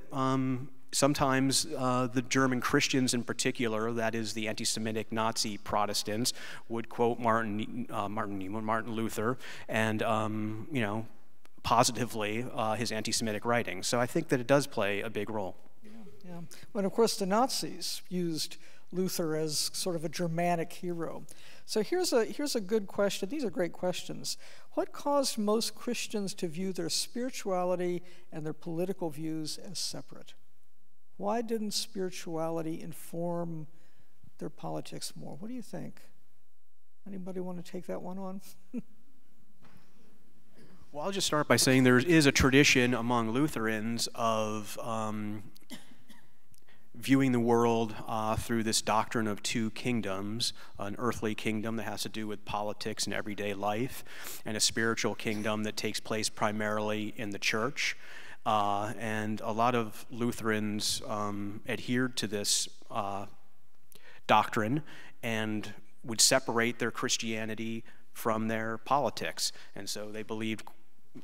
sometimes the German Christians in particular, that is the anti-Semitic Nazi Protestants, would quote Martin Luther, and positively his anti-Semitic writings. So I think that it does play a big role.
Yeah. Well, of course, the Nazis used Luther as sort of a Germanic hero. So here's a good question. These are great questions. What caused most Christians to view their spirituality and their political views as separate? Why didn't spirituality inform their politics more? What do you think? Anybody want to take that one on?
Well, I'll just start by saying there is a tradition among Lutherans of viewing the world through this doctrine of two kingdoms, an earthly kingdom that has to do with politics and everyday life, and a spiritual kingdom that takes place primarily in the church. And a lot of Lutherans adhered to this doctrine, and would separate their Christianity from their politics. And so they believed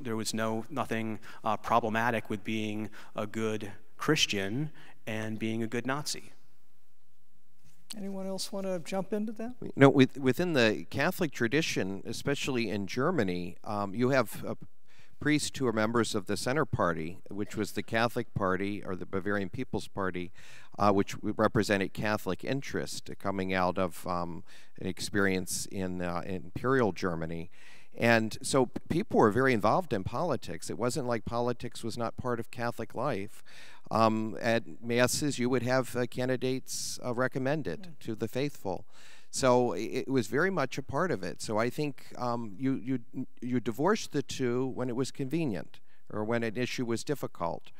there was nothing problematic with being a good Christian and being a good Nazi.
Anyone else want to jump into that?
No, within the Catholic tradition, especially in Germany, you have priests who are members of the Center Party, which was the Catholic Party, or the Bavarian People's Party, which represented Catholic interest coming out of an experience in Imperial Germany. And so people were very involved in politics. It wasn't like politics was not part of Catholic life. At masses, you would have candidates recommended to the faithful. So it was very much a part of it. So I think you divorced the two when it was convenient or when an issue was difficult.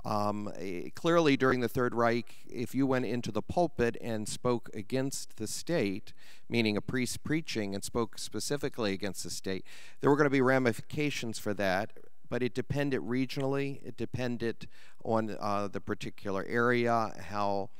Clearly, during the Third Reich, if you went into the pulpit and spoke against the state, meaning a priest preaching and spoke specifically against the state, there were going to be ramifications for that, but it depended regionally. It depended on the particular area, how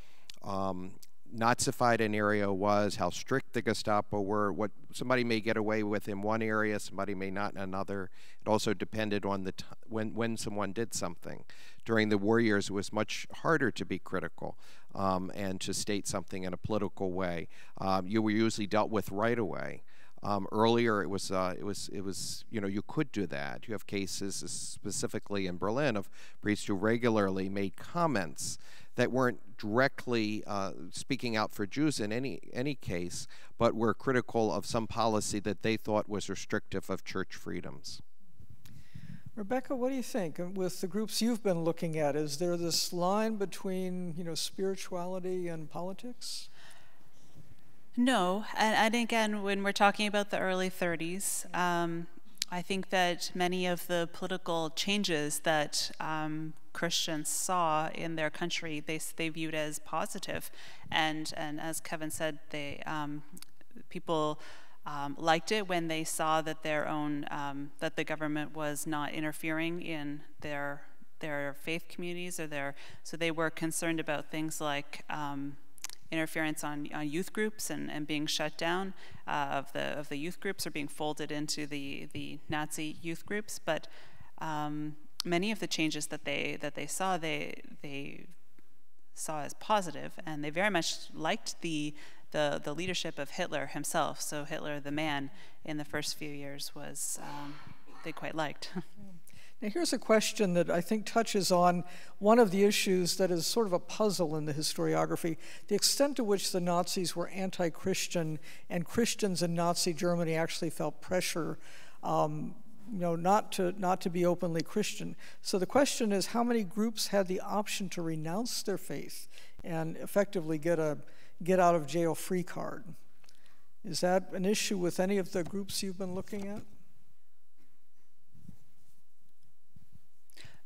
Nazified an area was, how strict the Gestapo were. What somebody may get away with in one area, somebody may not in another. It also depended on the when someone did something. During the war years, it was much harder to be critical and to state something in a political way. You were usually dealt with right away. Earlier, it was you could do that. You have cases specifically in Berlin of priests who regularly made comments that weren't directly speaking out for Jews in any case, but were critical of some policy that they thought was restrictive of church freedoms.
Rebecca, what do you think? With the groups you've been looking at, is there this line between spirituality and politics?
No, and again, when we're talking about the early 30s, I think that many of the political changes that Christians saw in their country, they viewed as positive, and as Kevin said, people liked it when they saw that that the government was not interfering in their faith communities so they were concerned about things like interference on youth groups and being shut down of the youth groups or being folded into the Nazi youth groups. But many of the changes that they saw as positive, and they very much liked the leadership of Hitler himself. So Hitler, the man, in the first few years was they quite liked.
Now here's a question that I think touches on one of the issues that is sort of a puzzle in the historiography: the extent to which the Nazis were anti-Christian and Christians in Nazi Germany actually felt pressure not to be openly Christian. So the question is, how many groups had the option to renounce their faith and effectively get out of jail free card? Is that an issue with any of the groups you've been looking at?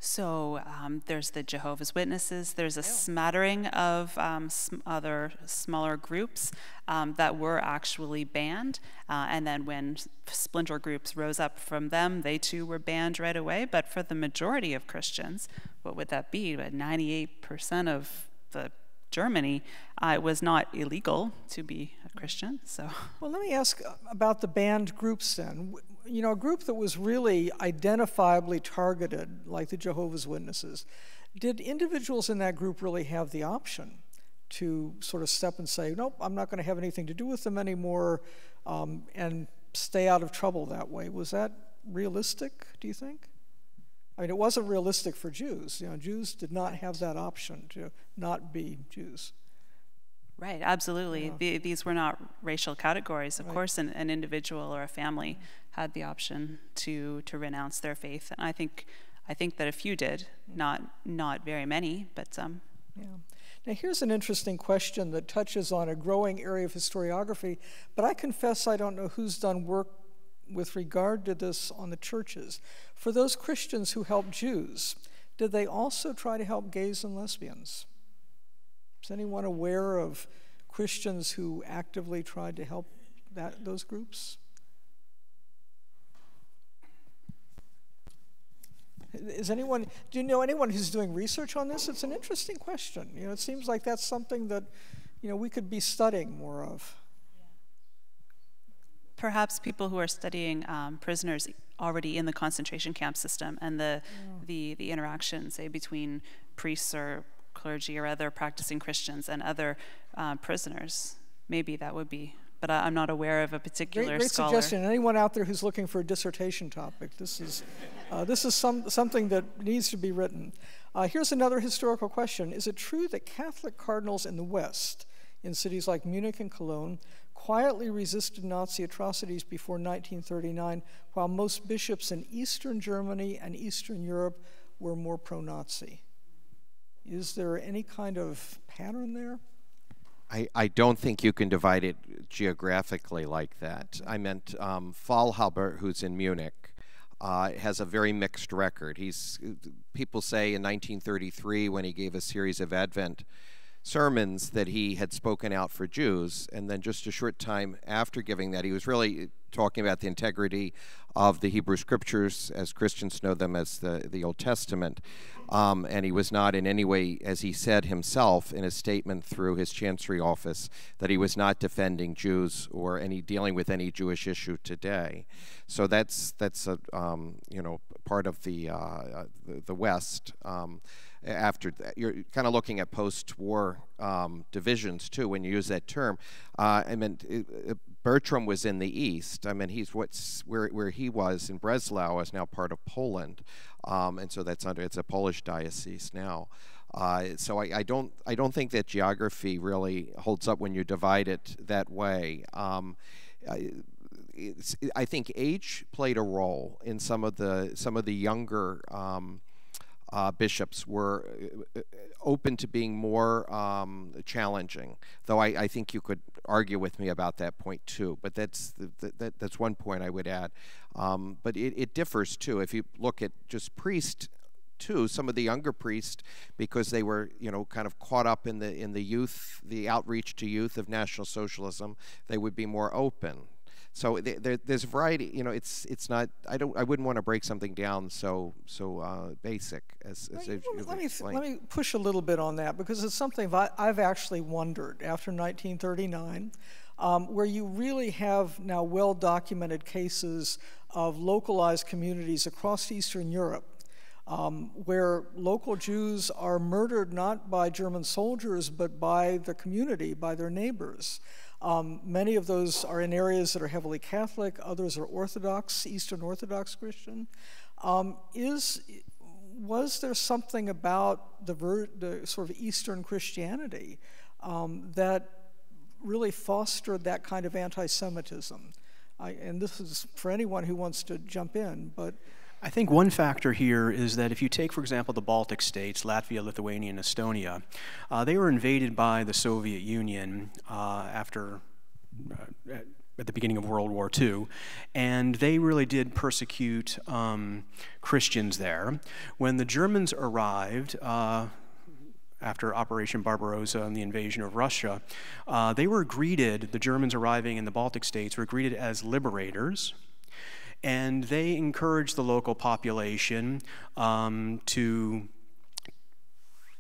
So there's the Jehovah's Witnesses. There's a smattering of other smaller groups that were actually banned. And then when splinter groups rose up from them, they too were banned right away. But for the majority of Christians, what would that be? But 98% of the Germany, it was not illegal to be a Christian. So,
well, let me ask about the banned groups then. A group that was really identifiably targeted, like the Jehovah's Witnesses, did individuals in that group really have the option to sort of step and say, nope, I'm not going to have anything to do with them anymore, and stay out of trouble that way? Was that realistic, do you think? I mean, it wasn't realistic for Jews. Jews did not have that option to not be Jews.
Right, absolutely. Yeah. These were not racial categories. Of course, an individual or a family had the option to renounce their faith. And I think that a few did, not very many, but some.
Yeah. Now here's an interesting question that touches on a growing area of historiography, but I confess I don't know who's done work with regard to this on the churches. For those Christians who helped Jews, did they also try to help gays and lesbians? Is anyone aware of Christians who actively tried to help those groups? Do you know anyone who's doing research on this? It's an interesting question. It seems like that's something that, we could be studying more of.
perhaps people who are studying prisoners already in the concentration camp system and the interaction, say, between priests or clergy or other practicing Christians and other prisoners. Maybe that would be, but I'm not aware of a particular
great
scholar.
suggestion. Anyone out there who's looking for a dissertation topic, this is something that needs to be written. Here's another historical question. Is it true that Catholic cardinals in the West, in cities like Munich and Cologne, quietly resisted Nazi atrocities before 1939, while most bishops in Eastern Germany and Eastern Europe were more pro-Nazi? Is there any kind of pattern there?
I don't think you can divide it geographically like that. I meant Faulhaber, who's in Munich, has a very mixed record. People say in 1933, when he gave a series of Advent sermons, that he had spoken out for Jews, and then just a short time after giving that, he was really talking about the integrity of the Hebrew Scriptures, as Christians know them as the Old Testament. And he was not in any way, as he said himself in a statement through his chancery office, that he was not defending Jews or dealing with any Jewish issue today. So that's a part of the West. After that, you're kind of looking at post-war divisions too when you use that term. I mean, Bertram was in the East. I mean, where he was in Breslau is now part of Poland, and so it's a Polish diocese now. So I don't think that geography really holds up when you divide it that way. I think age played a role in some of the younger bishops were open to being more challenging, though I think you could argue with me about that point too. But that's one point I would add. But it differs too. If you look at just priests too, some of the younger priests, because they were kind of caught up in the youth, the outreach to youth of National Socialism, they would be more open. So there's a variety. It's not. I wouldn't want to break something down so basic as
let me push a little bit on that, because it's something I've actually wondered after 1939, where you really have now well-documented cases of localized communities across Eastern Europe, where local Jews are murdered not by German soldiers but by the community, by their neighbors. Many of those are in areas that are heavily Catholic, others are Orthodox, Eastern Orthodox Christian. Was there something about the sort of Eastern Christianity that really fostered that kind of anti-Semitism? And this is for anyone who wants to jump in, but
I think one factor here is that if you take, for example, the Baltic states, Latvia, Lithuania, and Estonia, they were invaded by the Soviet Union at the beginning of World War II, and they really did persecute Christians there. When the Germans arrived, after Operation Barbarossa and the invasion of Russia, the Germans arriving in the Baltic states were greeted as liberators. And they encouraged the local population to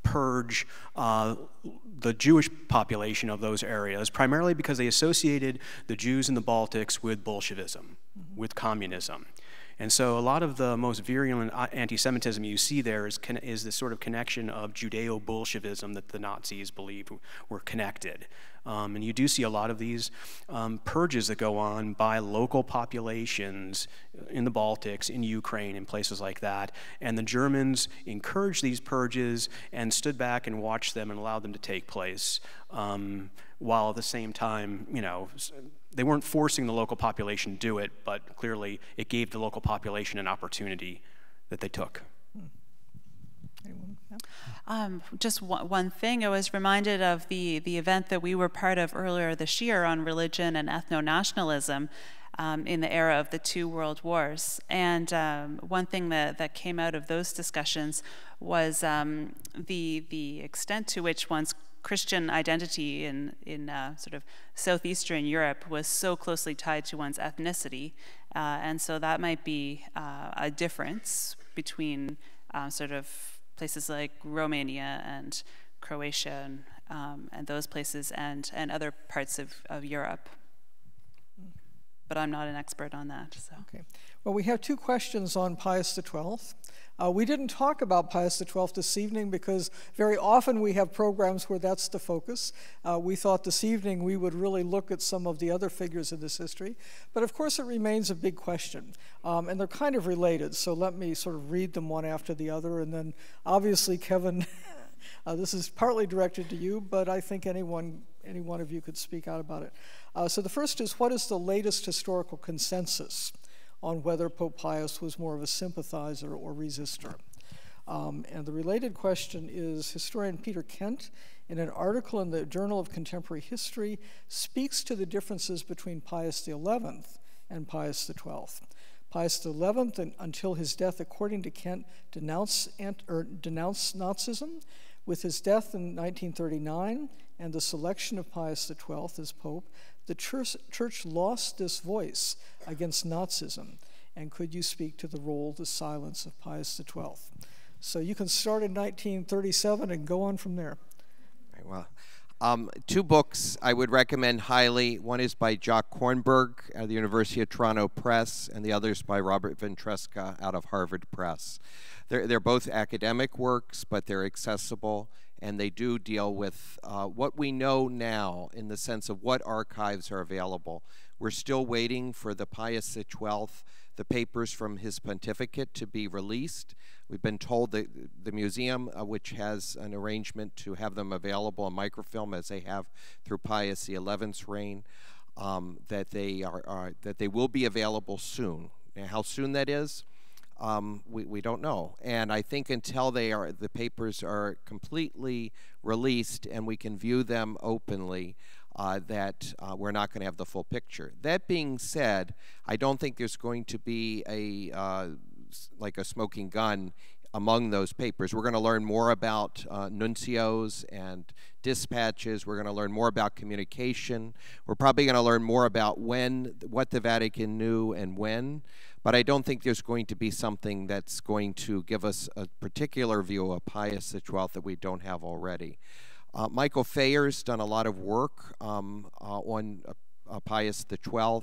purge the Jewish population of those areas, primarily because they associated the Jews in the Baltics with Bolshevism, with communism. And so a lot of the most virulent anti-Semitism you see there is this sort of connection of Judeo-Bolshevism that the Nazis believed were connected. And you do see a lot of these purges that go on by local populations in the Baltics, in Ukraine, in places like that. And the Germans encouraged these purges and stood back and watched them and allowed them to take place, while at the same time, they weren't forcing the local population to do it, but clearly it gave the local population an opportunity that they took.
Just one thing, I was reminded of the event that we were part of earlier this year on religion and ethno-nationalism in the era of the 2 world wars. And one thing that came out of those discussions was the extent to which one's Christian identity in sort of southeastern Europe was so closely tied to one's ethnicity, and so that might be a difference between sort of places like Romania and Croatia and those places and other parts of Europe. but I'm not an expert on that. So.
Okay. Well, we have two questions on Pius XII. We didn't talk about Pius XII this evening because very often we have programs where that's the focus. We thought this evening we would really look at some of the other figures in this history. But of course it remains a big question. And they're kind of related, so let me sort of read them one after the other. And then obviously, Kevin, this is partly directed to you, but I think any one of you could speak out about it. So the first is, what is the latest historical consensus on whether Pope Pius was more of a sympathizer or resistor? And the related question is, historian Peter Kent, in an article in the Journal of Contemporary History, speaks to the differences between Pius XI and Pius XII. Pius XI, until his death, according to Kent, denounced Nazism. With his death in 1939 and the selection of Pius XII as Pope, the church lost this voice against Nazism. And could you speak to the role, the silence of Pius XII? So you can start in 1937 and go on from there.
Right, well, two books I would recommend highly. One is by Jock Kornberg at the University of Toronto Press, and the other is by Robert Ventresca out of Harvard Press. They're both academic works, but they're accessible, and they do deal with what we know now in the sense of what archives are available. We're still waiting for the Pius XII, the papers from his pontificate, to be released. We've been told that the museum, which has an arrangement to have them available in microfilm as they have through Pius XI's reign, that they will be available soon. Now, how soon that is, we don't know. And I think until the papers are completely released and we can view them openly, that we're not going to have the full picture. That being said, I don't think there's going to be like a smoking gun among those papers. We're going to learn more about nuncios and dispatches. We're going to learn more about communication. We're probably going to learn more about what the Vatican knew and when. But I don't think there's going to be something that's going to give us a particular view of Pius XII that we don't have already. Michael Fayer's done a lot of work on Pius XII,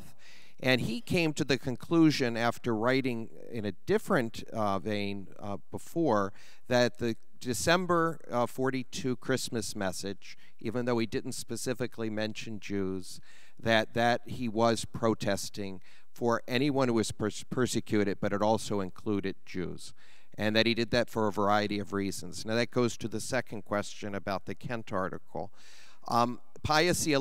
and he came to the conclusion after writing in a different vein before that the December 42 Christmas message, even though he didn't specifically mention Jews, that he was protesting for anyone who was persecuted, but it also included Jews, and that he did that for a variety of reasons. Now that goes to the second question about the Kent article. Pius XI,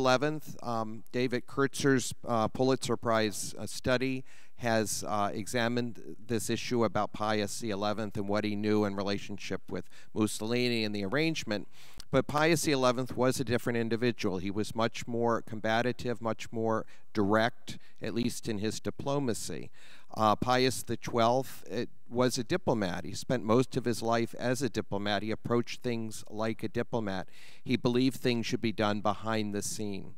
David Kurtzer's Pulitzer Prize study has examined this issue about Pius XI and what he knew in relationship with Mussolini and the arrangement. But Pius XI was a different individual. He was much more combative, much more direct, at least in his diplomacy. Pius XII was a diplomat. He spent most of his life as a diplomat. He approached things like a diplomat. He believed things should be done behind the scene.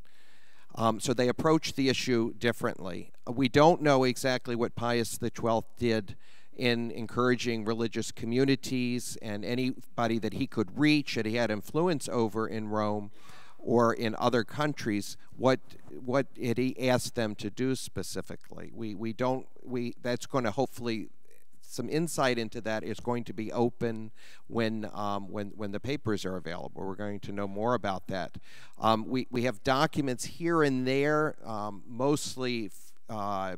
So they approached the issue differently. We don't know exactly what Pius XII did in encouraging religious communities and anybody that he could reach, that he had influence over in Rome or in other countries. What did he ask them to do specifically? That's going to hopefully, some insight into that is going to be open when the papers are available. We're going to know more about that. We have documents here and there, mostly. A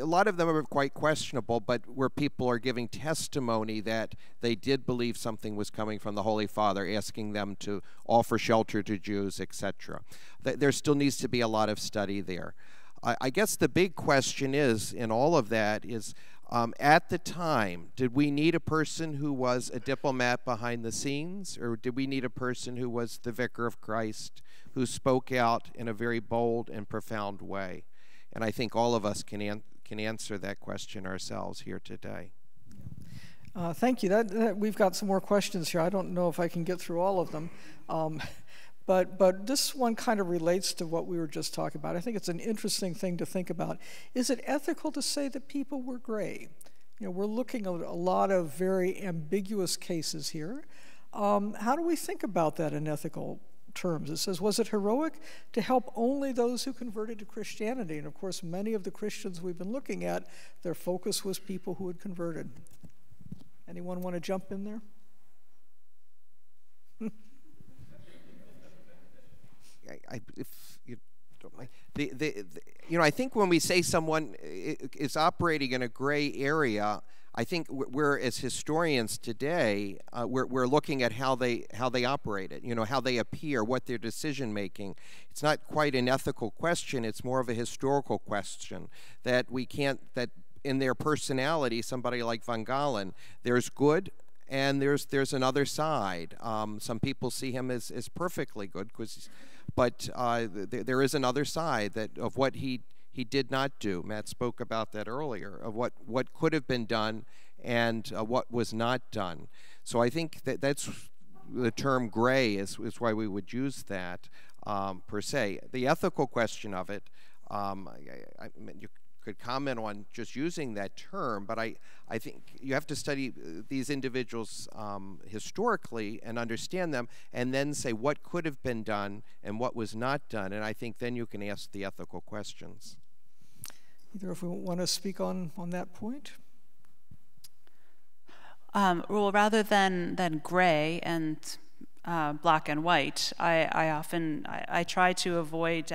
lot of them are quite questionable, but where people are giving testimony that they did believe something was coming from the Holy Father, asking them to offer shelter to Jews, etc. There still needs to be a lot of study there. I guess the big question is, in all of that, is at the time, did we need a person who was a diplomat behind the scenes, or did we need a person who was the vicar of Christ, who spoke out in a very bold and profound way? And I think all of us can answer that question ourselves here today.
Thank you. We've got some more questions here. I don't know if I can get through all of them. But this one kind of relates to what we were just talking about. I think it's an interesting thing to think about. Is it ethical to say that people were gray? You know, we're looking at a lot of very ambiguous cases here. How do we think about that in ethical terms. It says, was it heroic to help only those who converted to Christianity? And of course, many of the Christians we've been looking at, their focus was people who had converted. Anyone want to jump in there?
If you don't mind. I think when we say someone is operating in a gray area, I think we're, as historians today, we're looking at how they operate it, how they appear, what their decision making. It's not quite an ethical question, it's more of a historical question, that in their personality, somebody like Van Galen, there's good and there's another side. Some people see him as perfectly good, but there is another side of what he did not do. Matt spoke about that earlier, of what could have been done and what was not done. So I think that's the term gray is why we would use that per se. The ethical question of it, you could comment on just using that term, but I think you have to study these individuals historically and understand them, and then say what could have been done and what was not done, and I think then you can ask the ethical questions.
Either if we want to speak on that point?
Well, rather than gray and black and white, I try to avoid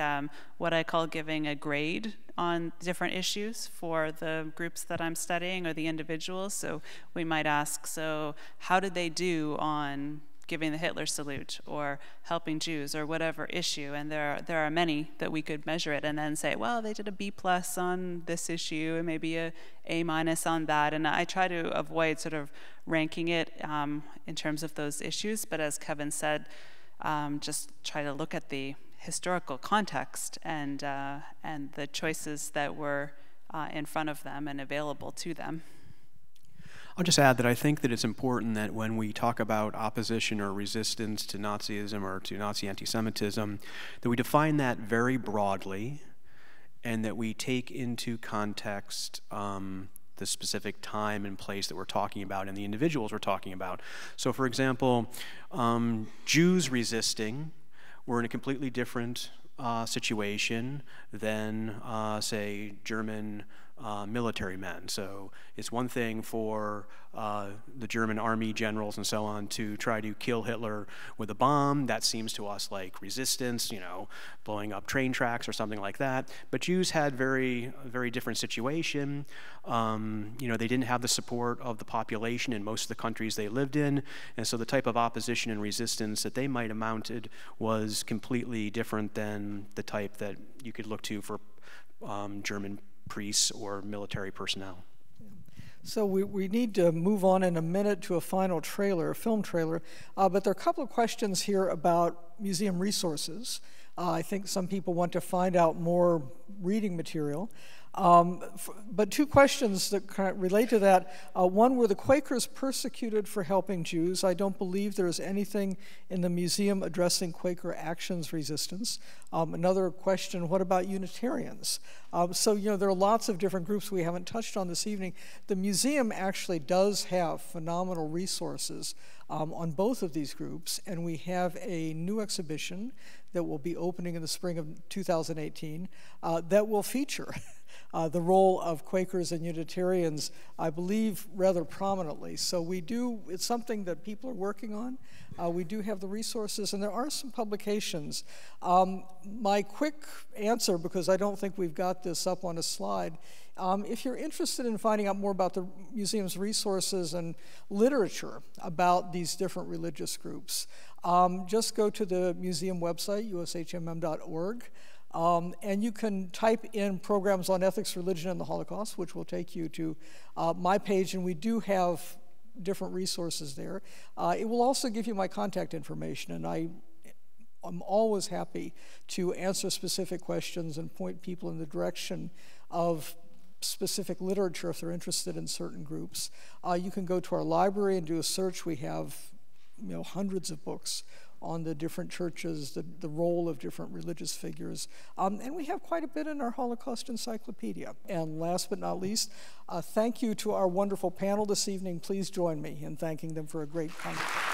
what I call giving a grade on different issues for the groups that I'm studying or the individuals. So we might ask, so how did they do on giving the Hitler salute or helping Jews or whatever issue? And there are many that we could measure it and then say, well, they did a B+ on this issue and maybe a A- on that. And I try to avoid sort of ranking it in terms of those issues. But as Kevin said, just try to look at the historical context and the choices that were in front of them and available to them.
I'll just add that I think that it's important that when we talk about opposition or resistance to Nazism or to Nazi anti-Semitism, that we define that very broadly and that we take into context the specific time and place that we're talking about and the individuals we're talking about. So for example, Jews resisting were in a completely different situation than, say, German military men. So it's one thing for the German army generals and so on to try to kill Hitler with a bomb. That seems to us like resistance, blowing up train tracks or something like that. But Jews had a very different situation. They didn't have the support of the population in most of the countries they lived in, and so the type of opposition and resistance that they might have mounted was completely different than the type that you could look to for German priests or military personnel.
So we need to move on in a minute to a final trailer, a film trailer, but there are a couple of questions here about museum resources. I think some people want to find out more reading material. But two questions that kind of relate to that. One, were the Quakers persecuted for helping Jews? I don't believe there is anything in the museum addressing Quaker actions resistance. Another question, what about Unitarians? So, there are lots of different groups we haven't touched on this evening. The museum actually does have phenomenal resources on both of these groups, and we have a new exhibition that will be opening in the spring of 2018 that will feature the role of Quakers and Unitarians, I believe, rather prominently. So it's something that people are working on. We do have the resources, and there are some publications. My quick answer, because I don't think we've got this up on a slide, if you're interested in finding out more about the museum's resources and literature about these different religious groups, just go to the museum website, USHMM.org. And you can type in programs on ethics, religion, and the Holocaust, which will take you to my page, and we do have different resources there. It will also give you my contact information, and I'm always happy to answer specific questions and point people in the direction of specific literature if they're interested in certain groups. You can go to our library and do a search. We have hundreds of books on the different churches, the role of different religious figures. And we have quite a bit in our Holocaust Encyclopedia. And last but not least, thank you to our wonderful panel this evening. Please join me in thanking them for a great conference.